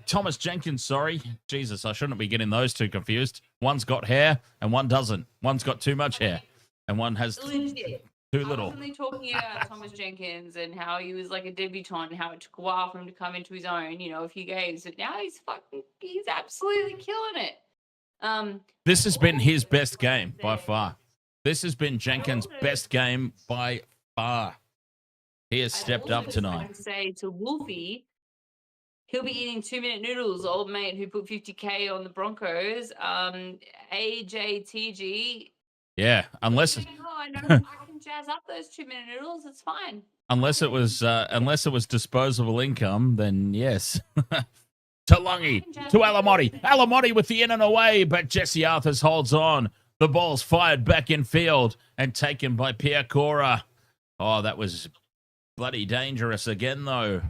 Thomas Jenkins, sorry. Jesus, I shouldn't be getting those two confused. One's got hair and one doesn't. One's got too much hair and one has too little. I was only talking about Thomas Jenkins and how he was like a debutante and how it took a while for him to come into his own, a few games. But now he's absolutely killing it. This has been his best game by far. This has been Jenkins' best game by far. He has stepped up tonight. I would say to Wolfie, he'll be eating 2-minute noodles, old mate who put 50K on the Broncos. AJTG. Yeah, unless I know I can jazz up those 2-minute noodles. It's fine. Unless it was disposable income, then yes. To Lungy, to Alamotti. Alamotti with the in and away, but Jesse Arthurs holds on. The ball's fired back in field and taken by Pierre Cora. Oh, that was bloody dangerous again, though,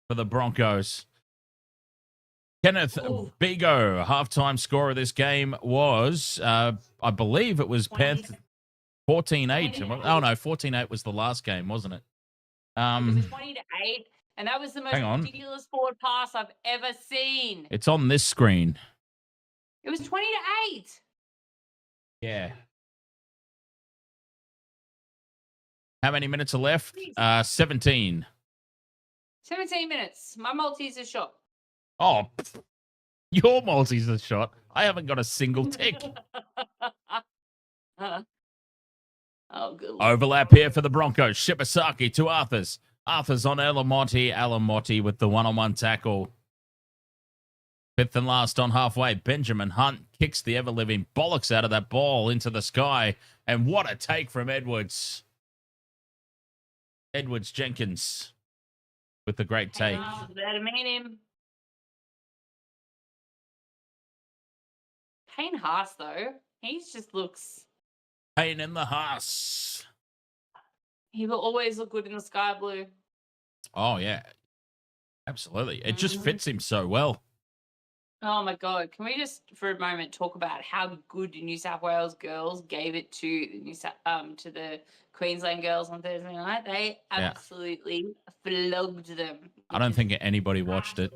for the Broncos. Kenneth Bigo, halftime score of this game was, I believe it was Panthers 14-8. Oh, no, 14-8 was the last game, wasn't it? It was 20-8, And that was the most Hang on. ridiculous forward pass I've ever seen. It's on this screen. It was 20-8. Yeah. How many minutes are left? 17. 17 minutes. My multi's a shot. Oh, your multi's a shot. I haven't got a single tick. Oh, good Lord. Overlap here for the Broncos. Shibasaki to Arthurs. Arthurs on Alamotti. Alamotti with the one-on-one tackle. Fifth and last on halfway. Benjamin Hunt kicks the ever-living bollocks out of that ball into the sky. And what a take from Edwards. Edwards Jenkins with the great take. Better meet him. Payne Haas, though, he just looks... Payne in the Haas. He will always look good in the sky blue. Oh, yeah. Absolutely. It just fits him so well. Oh, my God. Can we just, for a moment, talk about how good New South Wales girls gave it to the Queensland girls on Thursday night? They absolutely flogged them. I don't think anybody watched it.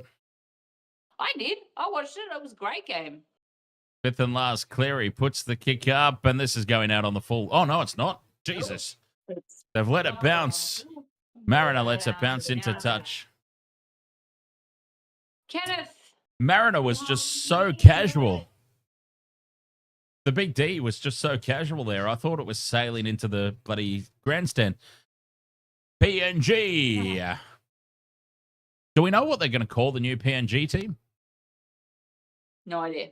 I did. I watched it. It was a great game. Fifth and last, Cleary puts the kick up, and this is going out on the full. Oh, no, it's not. Jesus. They've let it bounce. Mariner lets it bounce into touch. Kenneth. Mariner was just so casual. The big D was just so casual there. I thought it was sailing into the bloody grandstand. PNG. Do we know what they're going to call the new PNG team? No idea.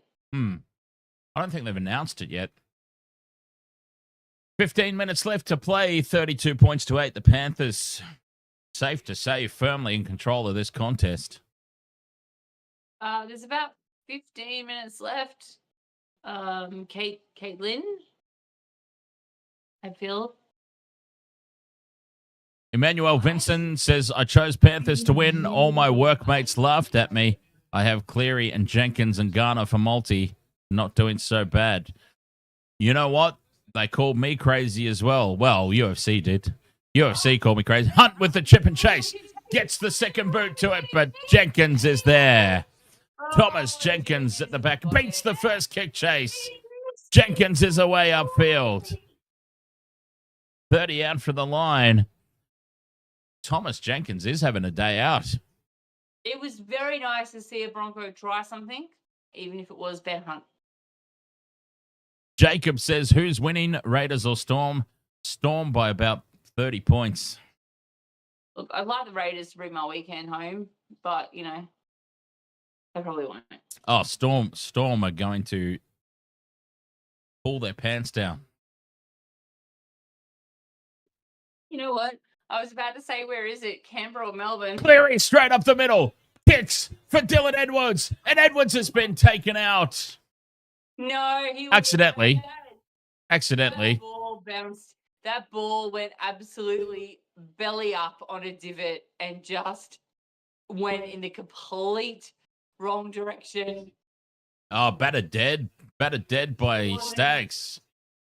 I don't think they've announced it yet. 15 minutes left to play. 32 points to 8. The Panthers, safe to say, firmly in control of this contest. There's about 15 minutes left. Caitlin, I feel. Emmanuel Vincent says, I chose Panthers to win. All my workmates laughed at me. I have Cleary and Jenkins and Garner for multi. Not doing so bad. You know what? They called me crazy as well. Well, UFC did. UFC called me crazy. Hunt with the chip and chase. Gets the second boot to it, but Jenkins is there. Thomas Jenkins at the back. Beats the first kick chase. Jenkins is away upfield. 30 out for the line. Thomas Jenkins is having a day out. It was very nice to see a Bronco try something, even if it was Ben Hunt. Jacob says, who's winning, Raiders or Storm? Storm by about 30 points. Look, I'd like the Raiders to bring my weekend home, but, you know, they probably won't. Oh, Storm are going to pull their pants down. You know what? I was about to say, where is it? Canberra or Melbourne? Cleary straight up the middle. Kicks for Dylan Edwards. And Edwards has been taken out. No, he was Accidentally. That ball bounced. That ball went absolutely belly up on a divot and just went in the complete wrong direction. Oh, battered dead. Battered dead by Stags.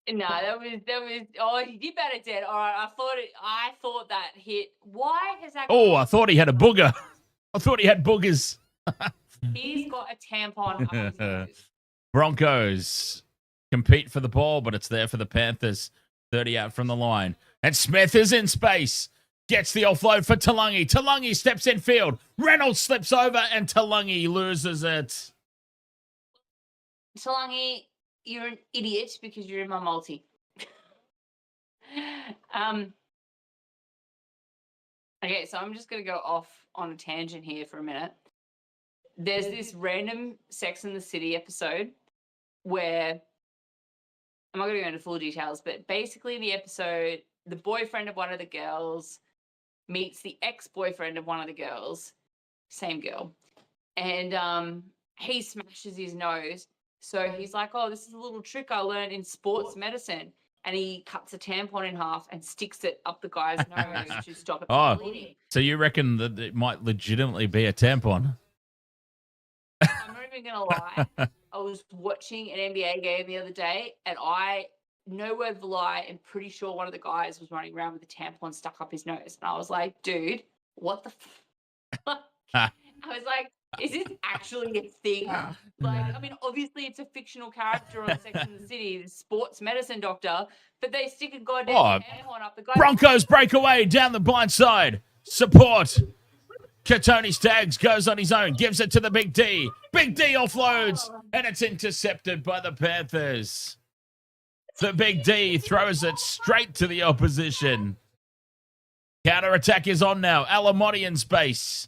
No, that was. Oh, he did batter dead. All right, I thought that hit. Why has that? Oh, I thought he had a booger. I thought he had boogers. He's got a tampon up his nose. Broncos compete for the ball, but it's there for the Panthers. 30 out from the line. And Smith is in space. Gets the offload for Talangi. Talangi steps in field. Reynolds slips over and Talangi loses it. Talangi, you're an idiot because you're in my multi. Okay, so I'm just going to go off on a tangent here for a minute. There's this random Sex and the City episode where, I'm not going to go into full details, but basically the episode, the boyfriend of one of the girls meets the ex-boyfriend of one of the girls, same girl, and he smashes his nose. So he's like, oh, this is a little trick I learned in sports medicine. And he cuts a tampon in half and sticks it up the guy's nose to stop it from bleeding. So you reckon that it might legitimately be a tampon? I'm not even going to lie. I was watching an NBA game the other day, and no word of a lie, I'm pretty sure one of the guys was running around with a tampon stuck up his nose. And I was like, dude, what the I was like, is this actually a thing? Like, I mean, obviously it's a fictional character on Sex and the City, the sports medicine doctor, but they stick a goddamn tampon up the guy. Broncos break away down the blind side. Support. Tony Staggs goes on his own, gives it to the Big D. Big D offloads, and it's intercepted by the Panthers. The Big D throws it straight to the opposition. Counter-attack is on now. Alamotti in space.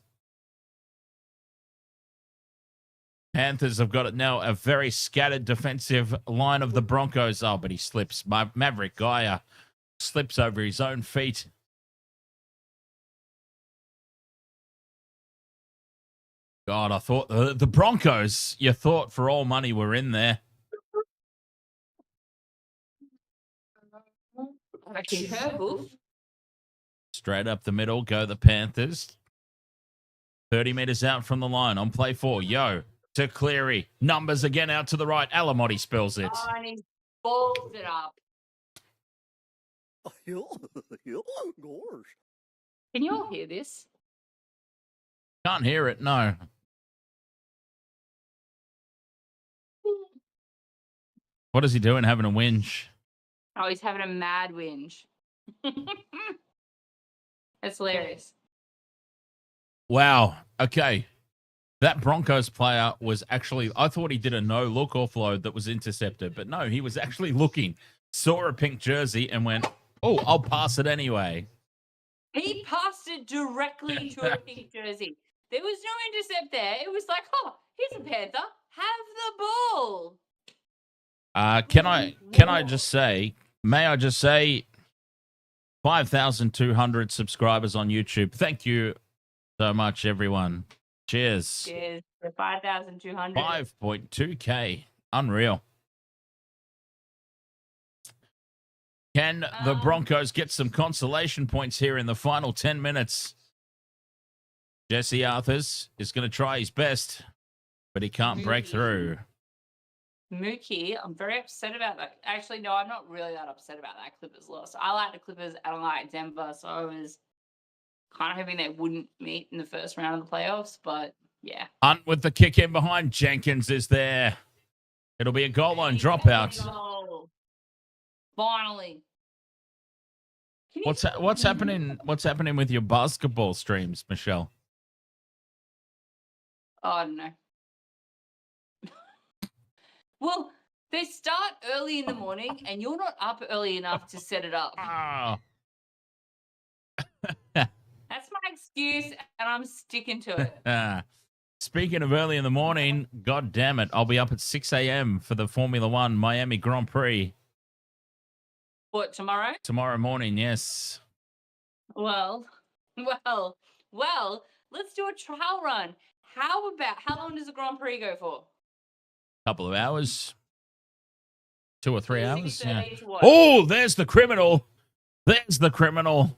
Panthers have got it now. A very scattered defensive line of the Broncos. Oh, but he slips. Maverick Gaia slips over his own feet. God, I thought the Broncos, you thought for all money were in there. Straight up the middle go the Panthers. 30 meters out from the line on play 4. Yo, to Cleary. Numbers again out to the right. Alamotti spills it. Oh, and he balls it up. Can you all hear this? Can't hear it, no. What is he doing having a whinge? Oh, he's having a mad whinge. That's hilarious. Wow. Okay. That Broncos player was actually, I thought he did a no-look offload that was intercepted, but no, he was actually looking, saw a pink jersey and went, oh, I'll pass it anyway. He passed it directly to a pink jersey. There was no intercept there. It was like, oh, here's a Panther. Have the ball. Can I just say, may I just say, 5,200 subscribers on YouTube. Thank you so much, everyone. Cheers. Cheers. For 5,200. 5.2K. Unreal. Can the Broncos get some consolation points here in the final 10 minutes? Jesse Arthurs is going to try his best, but he can't break through. Mookie, I'm very upset about that. Actually, no, I'm not really that upset about that Clippers loss. I like the Clippers and I like Denver, so I was kind of hoping they wouldn't meet in the first round of the playoffs, but yeah. Hunt with the kick in behind. Jenkins is there. It'll be a goal line dropout. Finally. What's happening? What's happening with your basketball streams, Michelle? Oh, I don't know. Well, they start early in the morning, and you're not up early enough to set it up. Oh. That's my excuse, and I'm sticking to it. Speaking of early in the morning, God damn it, I'll be up at 6 a.m. for the Formula One Miami Grand Prix. What, tomorrow? Tomorrow morning, yes. Well, let's do a trial run. How long does the Grand Prix go for? Couple of hours. 2 or 3 hours. Yeah. Oh, there's the criminal. There's the criminal.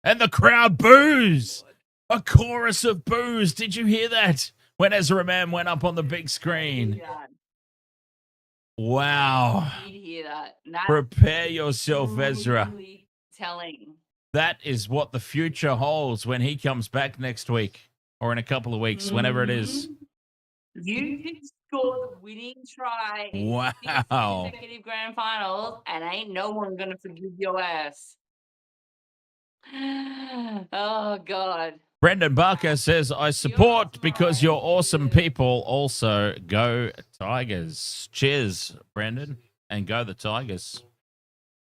And the crowd boos. A chorus of boos. Did you hear that? When Ezra Man went up on the big screen. Wow. I did hear that. Prepare yourself, Ezra. Telling. That is what the future holds when he comes back next week or in a couple of weeks, whenever it is. You can score the winning try in 6 consecutive grand finals, and ain't no one going to forgive your ass. Oh, God. Brendan Barker says, I support because you're awesome people. Also, go Tigers. Cheers, Brendan, and go the Tigers.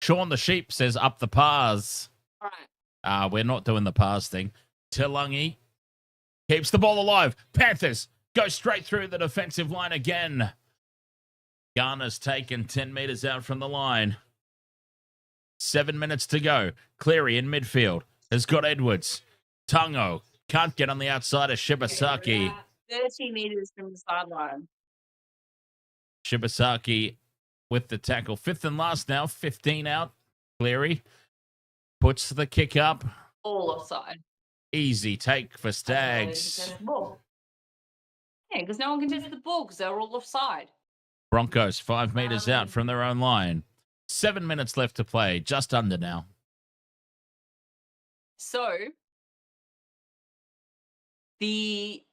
Sean the Sheep says, up the pars. All right. We're not doing the pars thing. Telangi keeps the ball alive. Panthers go straight through the defensive line again. Garner's taken 10 meters out from the line. 7 minutes to go. Cleary in midfield has got Edwards. Tungo can't get on the outside of Shibasaki. 30 meters from the sideline. Shibasaki with the tackle. 5th and last now. 15 out. Cleary puts the kick up. All offside. Easy take for Stags. Yeah, because no one can test the ball because they're all offside. Broncos 5 meters out from their own line. 7 minutes left to play. Just under now. So, The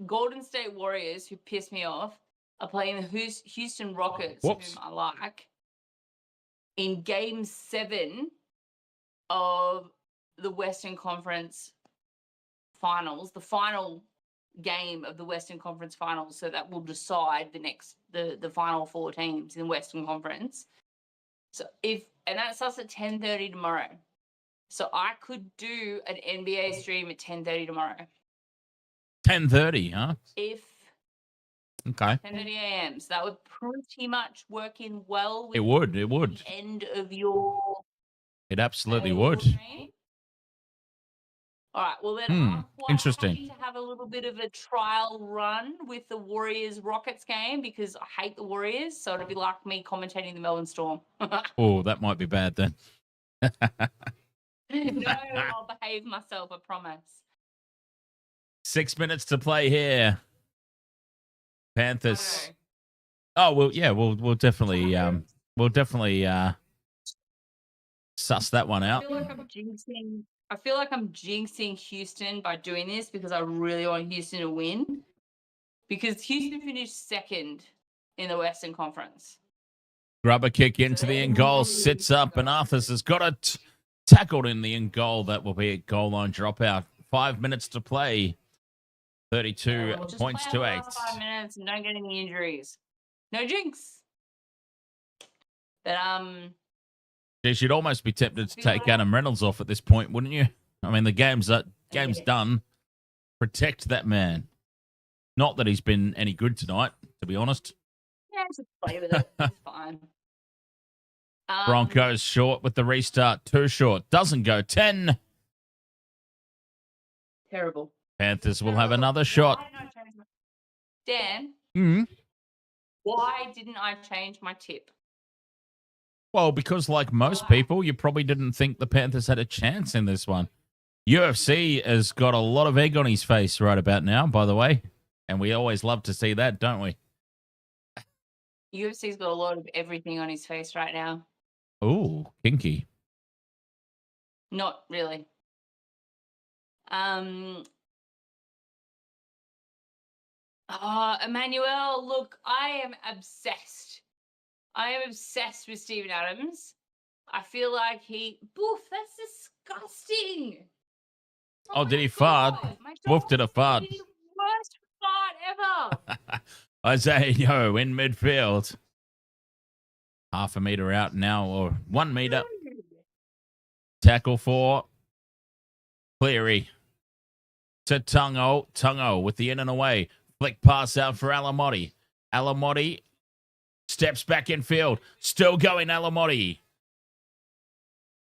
Golden State Warriors, who piss me off, are playing the Houston Rockets, Whoops. whom I like, in Game 7 of the Western Conference Finals, the final game of the Western Conference Finals, so that will decide the final 4 teams in the Western Conference. So and that starts at 10:30 tomorrow. So I could do an NBA stream at 10:30 tomorrow. 10:30, huh? If Okay. 10:30 a.m. So that would pretty much work in well with It would. the end of your It absolutely your would. stream. All right. Well, then I'm quite interesting. happy to have a little bit of a trial run with the Warriors Rockets game because I hate the Warriors, so it'd be like me commentating the Melbourne Storm. Oh, that might be bad then. No, I'll behave myself, I promise. 6 minutes to play here. Panthers. Okay. Oh well, yeah, we'll definitely suss that one out. I feel like I'm jinxing Houston by doing this because I really want Houston to win. Because Houston finished second in the Western Conference. Grubber kick into the in goal, sits up, and Arthurs has got it tackled in the in goal. That will be a goal line dropout. 5 minutes to play. 32 Just points play to the 8. last 5 minutes and don't get any injuries. No jinx. But Geez, you'd almost be tempted to take Adam Reynolds off at this point, wouldn't you? I mean, the game's done. Protect that man. Not that he's been any good tonight, to be honest. yeah, just play with it. It's fine. Broncos short with the restart. Too short. Doesn't go. 10. Terrible. Panthers will have another shot. Dan, why didn't I change my tip? Well, because like most people, you probably didn't think the Panthers had a chance in this one. UFC has got a lot of egg on his face right about now, by the way. And we always love to see that, don't we? UFC's got a lot of everything on his face right now. Ooh, kinky. Not really. Emmanuel, look, I am obsessed. I am obsessed with Steven Adams. I feel like Boof, that's disgusting. Oh, did he fart? Wolf did a fart. The worst fart ever. Isaiah Yo in midfield. Half a meter out now, or 1 meter. Tackle for Cleary. To Tungo. Tungo with the in and away. Flick pass out for Alamotti. Alamotti steps back in field. Still going, Alamotti.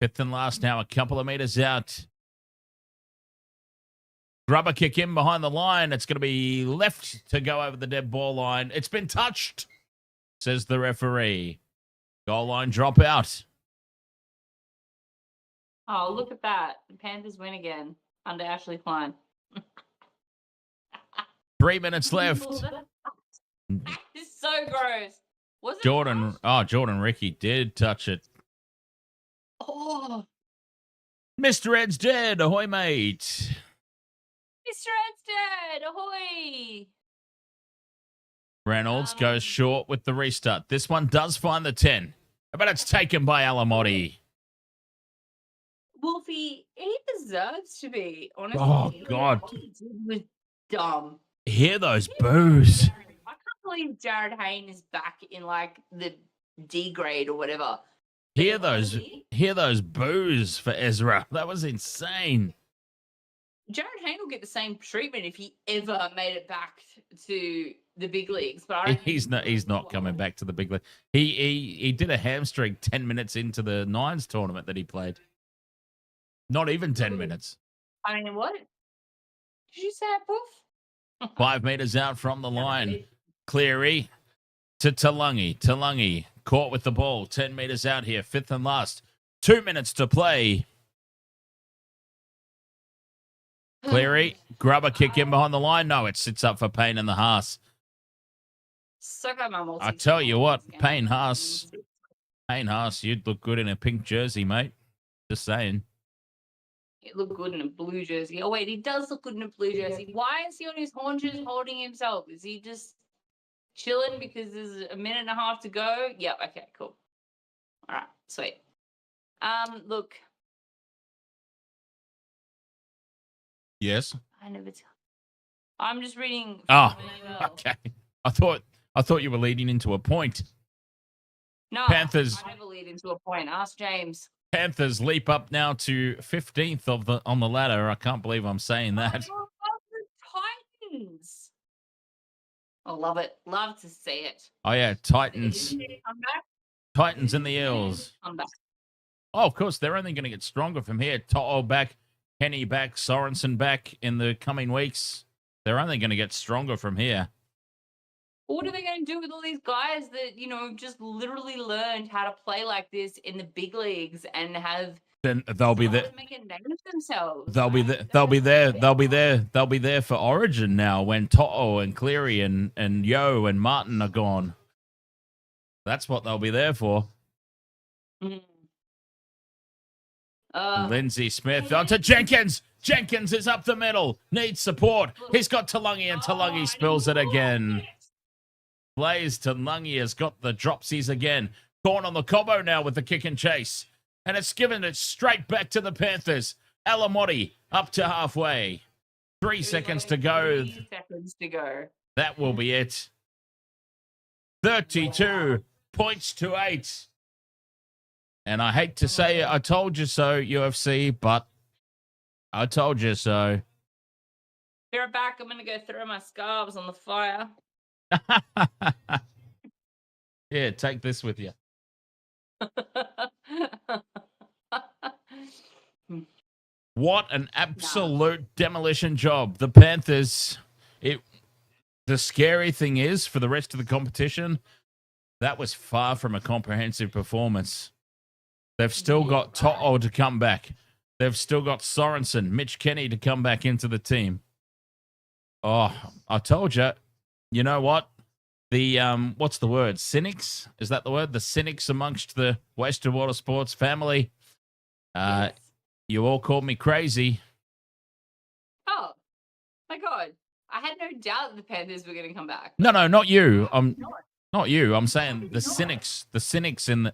5th and last now, a couple of meters out. Grubber kick in behind the line. It's going to be left to go over the dead ball line. It's been touched, says the referee. Goal line drop out. Oh, look at that. The Panthers win again under Ashley Klein. 3 minutes left. It's so gross. Was it Jordan touched? Ricky did touch it. Oh, Mr. Ed's dead. Ahoy, mate. Mr. Ed's dead. Ahoy. Reynolds goes short with the restart. This one does find the 10, but it's taken by Alamotti. Wolfie, he deserves to be, honestly. Oh, God. What he did was dumb. Hear those boos. I can't believe Jared Hayne is back in, like, the D grade or whatever. Hear those boos for Ezra. That was insane. Jared Hayne will get the same treatment if he ever made it back to the big leagues. But He's not coming back to the big league. He did a hamstring 10 minutes into the Nines tournament that he played. Not even 10 minutes. I mean, what? Did you say that, Poof? 5 meters out from the line. Cleary to Talungi. Talungi caught with the ball. 10 meters out here. 5th and last. 2 minutes to play. Cleary, grubber kick in behind the line. No, it sits up for Payne in the Haas. I tell you what, Payne Haas, you'd look good in a pink jersey, mate. Just saying. He looked good in a blue jersey. Oh, wait, he does look good in a blue jersey. Why is he on his haunches holding himself? Is he just chilling because there's a minute and a half to go? Yep, okay, cool. All right, sweet. Look. Yes. I'm just reading. Oh, okay. I thought you were leading into a point. No, Panthers. I never lead into a point. Ask James. Panthers leap up now to 15th on the ladder. I can't believe I'm saying that. Oh, the Titans. I love it. Love to see it. Oh yeah, Titans. Come back. Titans and the Eels. Come back. Oh, of course, they're only going to get stronger from here. To'o back, Kenny back, Sorensen back in the coming weeks. They're only going to get stronger from here. What are they going to do with all these guys that, just literally learned how to play like this in the big leagues and have Then they'll be there. Make a name of themselves. They'll be there. They'll be there. They'll be there. They'll be there for Origin now when To'o and Cleary and Yo and Martin are gone. That's what they'll be there for. Lindsay Smith onto Jenkins. Jenkins is up the middle. Needs support. He's got Talangi and Talangi spills it again. Blaze Talangi has got the dropsies again. Corn on the Cobbo now with the kick and chase. And it's given it straight back to the Panthers. Alamotti up to halfway. 3 seconds to go. 3 seconds to go. That will be it. 32 points to 8. And I hate to say it, I told you so, UFC, but I told you so. Be right back. I'm going to go throw my scarves on the fire. Yeah, take this with you. What an absolute demolition job. The Panthers, the scary thing is, for the rest of the competition, that was far from a comprehensive performance. They've still got To'o to come back. They've still got Sorensen, Mitch Kenny to come back into the team. Oh, I told you. You know what? The, what's the word? Cynics? Is that the word? The cynics amongst the Western Water Sports family. Yes. You all called me crazy. Oh, my God. I had no doubt that the Panthers were going to come back. No, not you. Not you. I'm saying the cynics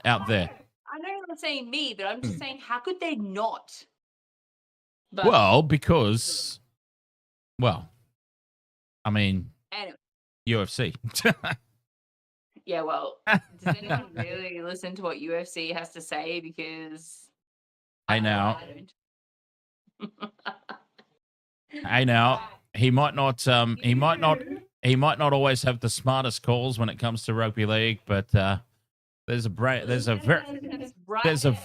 out there. I know you're not saying me, but I'm just saying, how could they not? But, Well, because, I mean, anyway. UFC. Yeah, well, does anyone really listen to what UFC has to say? Because Hey now, I don't. hey now, he might not always have the smartest calls when it comes to rugby league, but there's a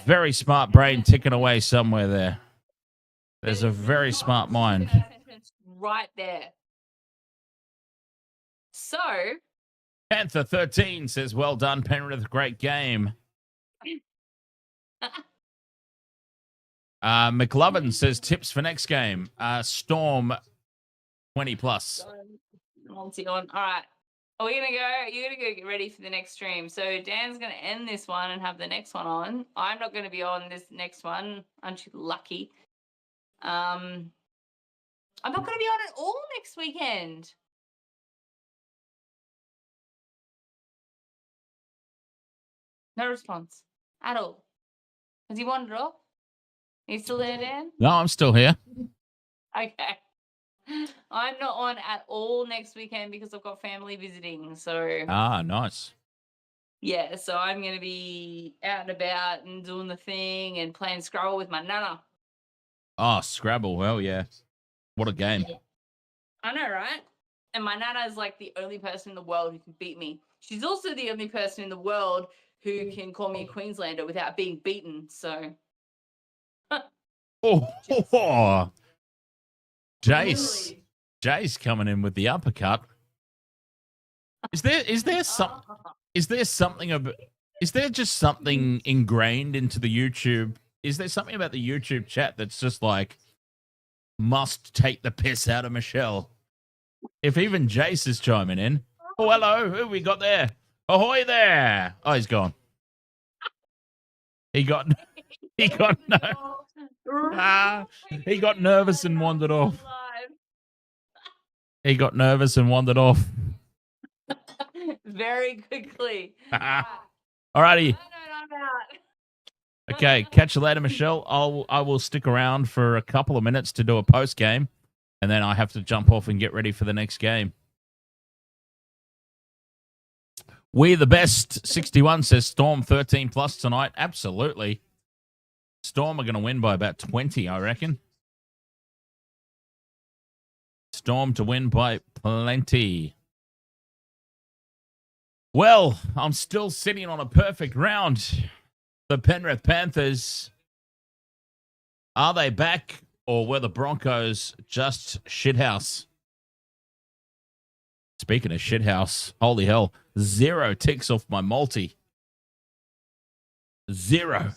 very smart brain ticking away somewhere there. There's a very smart mind. Right there. So, Panther 13 says, well done, Penrith, great game. McLovin says, tips for next game. Storm 20 plus. All right. Are we going to go? You're going to go get ready for the next stream. So Dan's going to end this one and have the next one on. I'm not going to be on this next one. Aren't you lucky? I'm not going to be on at all next weekend. No response at all. Has he wandered off? Are you still there, Dan? No, I'm still here. Okay. I'm not on at all next weekend because I've got family visiting. So nice. Yeah, so I'm going to be out and about and doing the thing and playing Scrabble with my nana. Oh, Scrabble. Well, yeah. What a game. I know, right? And my nana is like the only person in the world who can beat me. She's also the only person in the world who can call me a Queenslander without being beaten. So. Oh. Jace coming in with the uppercut. Is there just something ingrained into the YouTube? Is there something about the YouTube chat that's just like must take the piss out of Michelle? If even Jace is chiming in. Oh, hello. Who we got there? Ahoy there. Oh, he's gone. He got no. He got nervous and wandered off. Live. He got nervous and wandered off. Very quickly. Alrighty. I'm out. Okay, catch you later, Michelle. I will stick around for a couple of minutes to do a post game, and then I have to jump off and get ready for the next game. We the best 61 says Storm 13 plus tonight. Absolutely. Storm are going to win by about 20, I reckon. Storm to win by plenty. Well, I'm still sitting on a perfect round. The Penrith Panthers, are they back, or were the Broncos just shithouse? Speaking of shithouse, holy hell, 0 ticks off my multi. 0.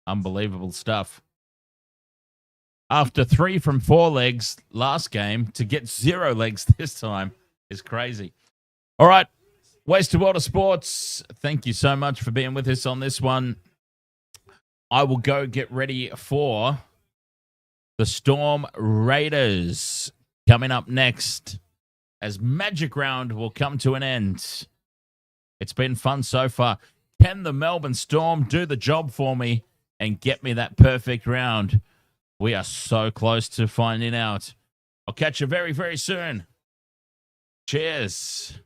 Unbelievable stuff. After 3 from 4 legs last game, to get 0 legs this time is crazy. All right, Wasted World of Sports, thank you so much for being with us on this one. I will go get ready for the Storm Raiders coming up next, as Magic Round will come to an end. It's been fun so far. Can the Melbourne Storm do the job for me and get me that perfect round? We are so close to finding out. I'll catch you very, very soon. Cheers.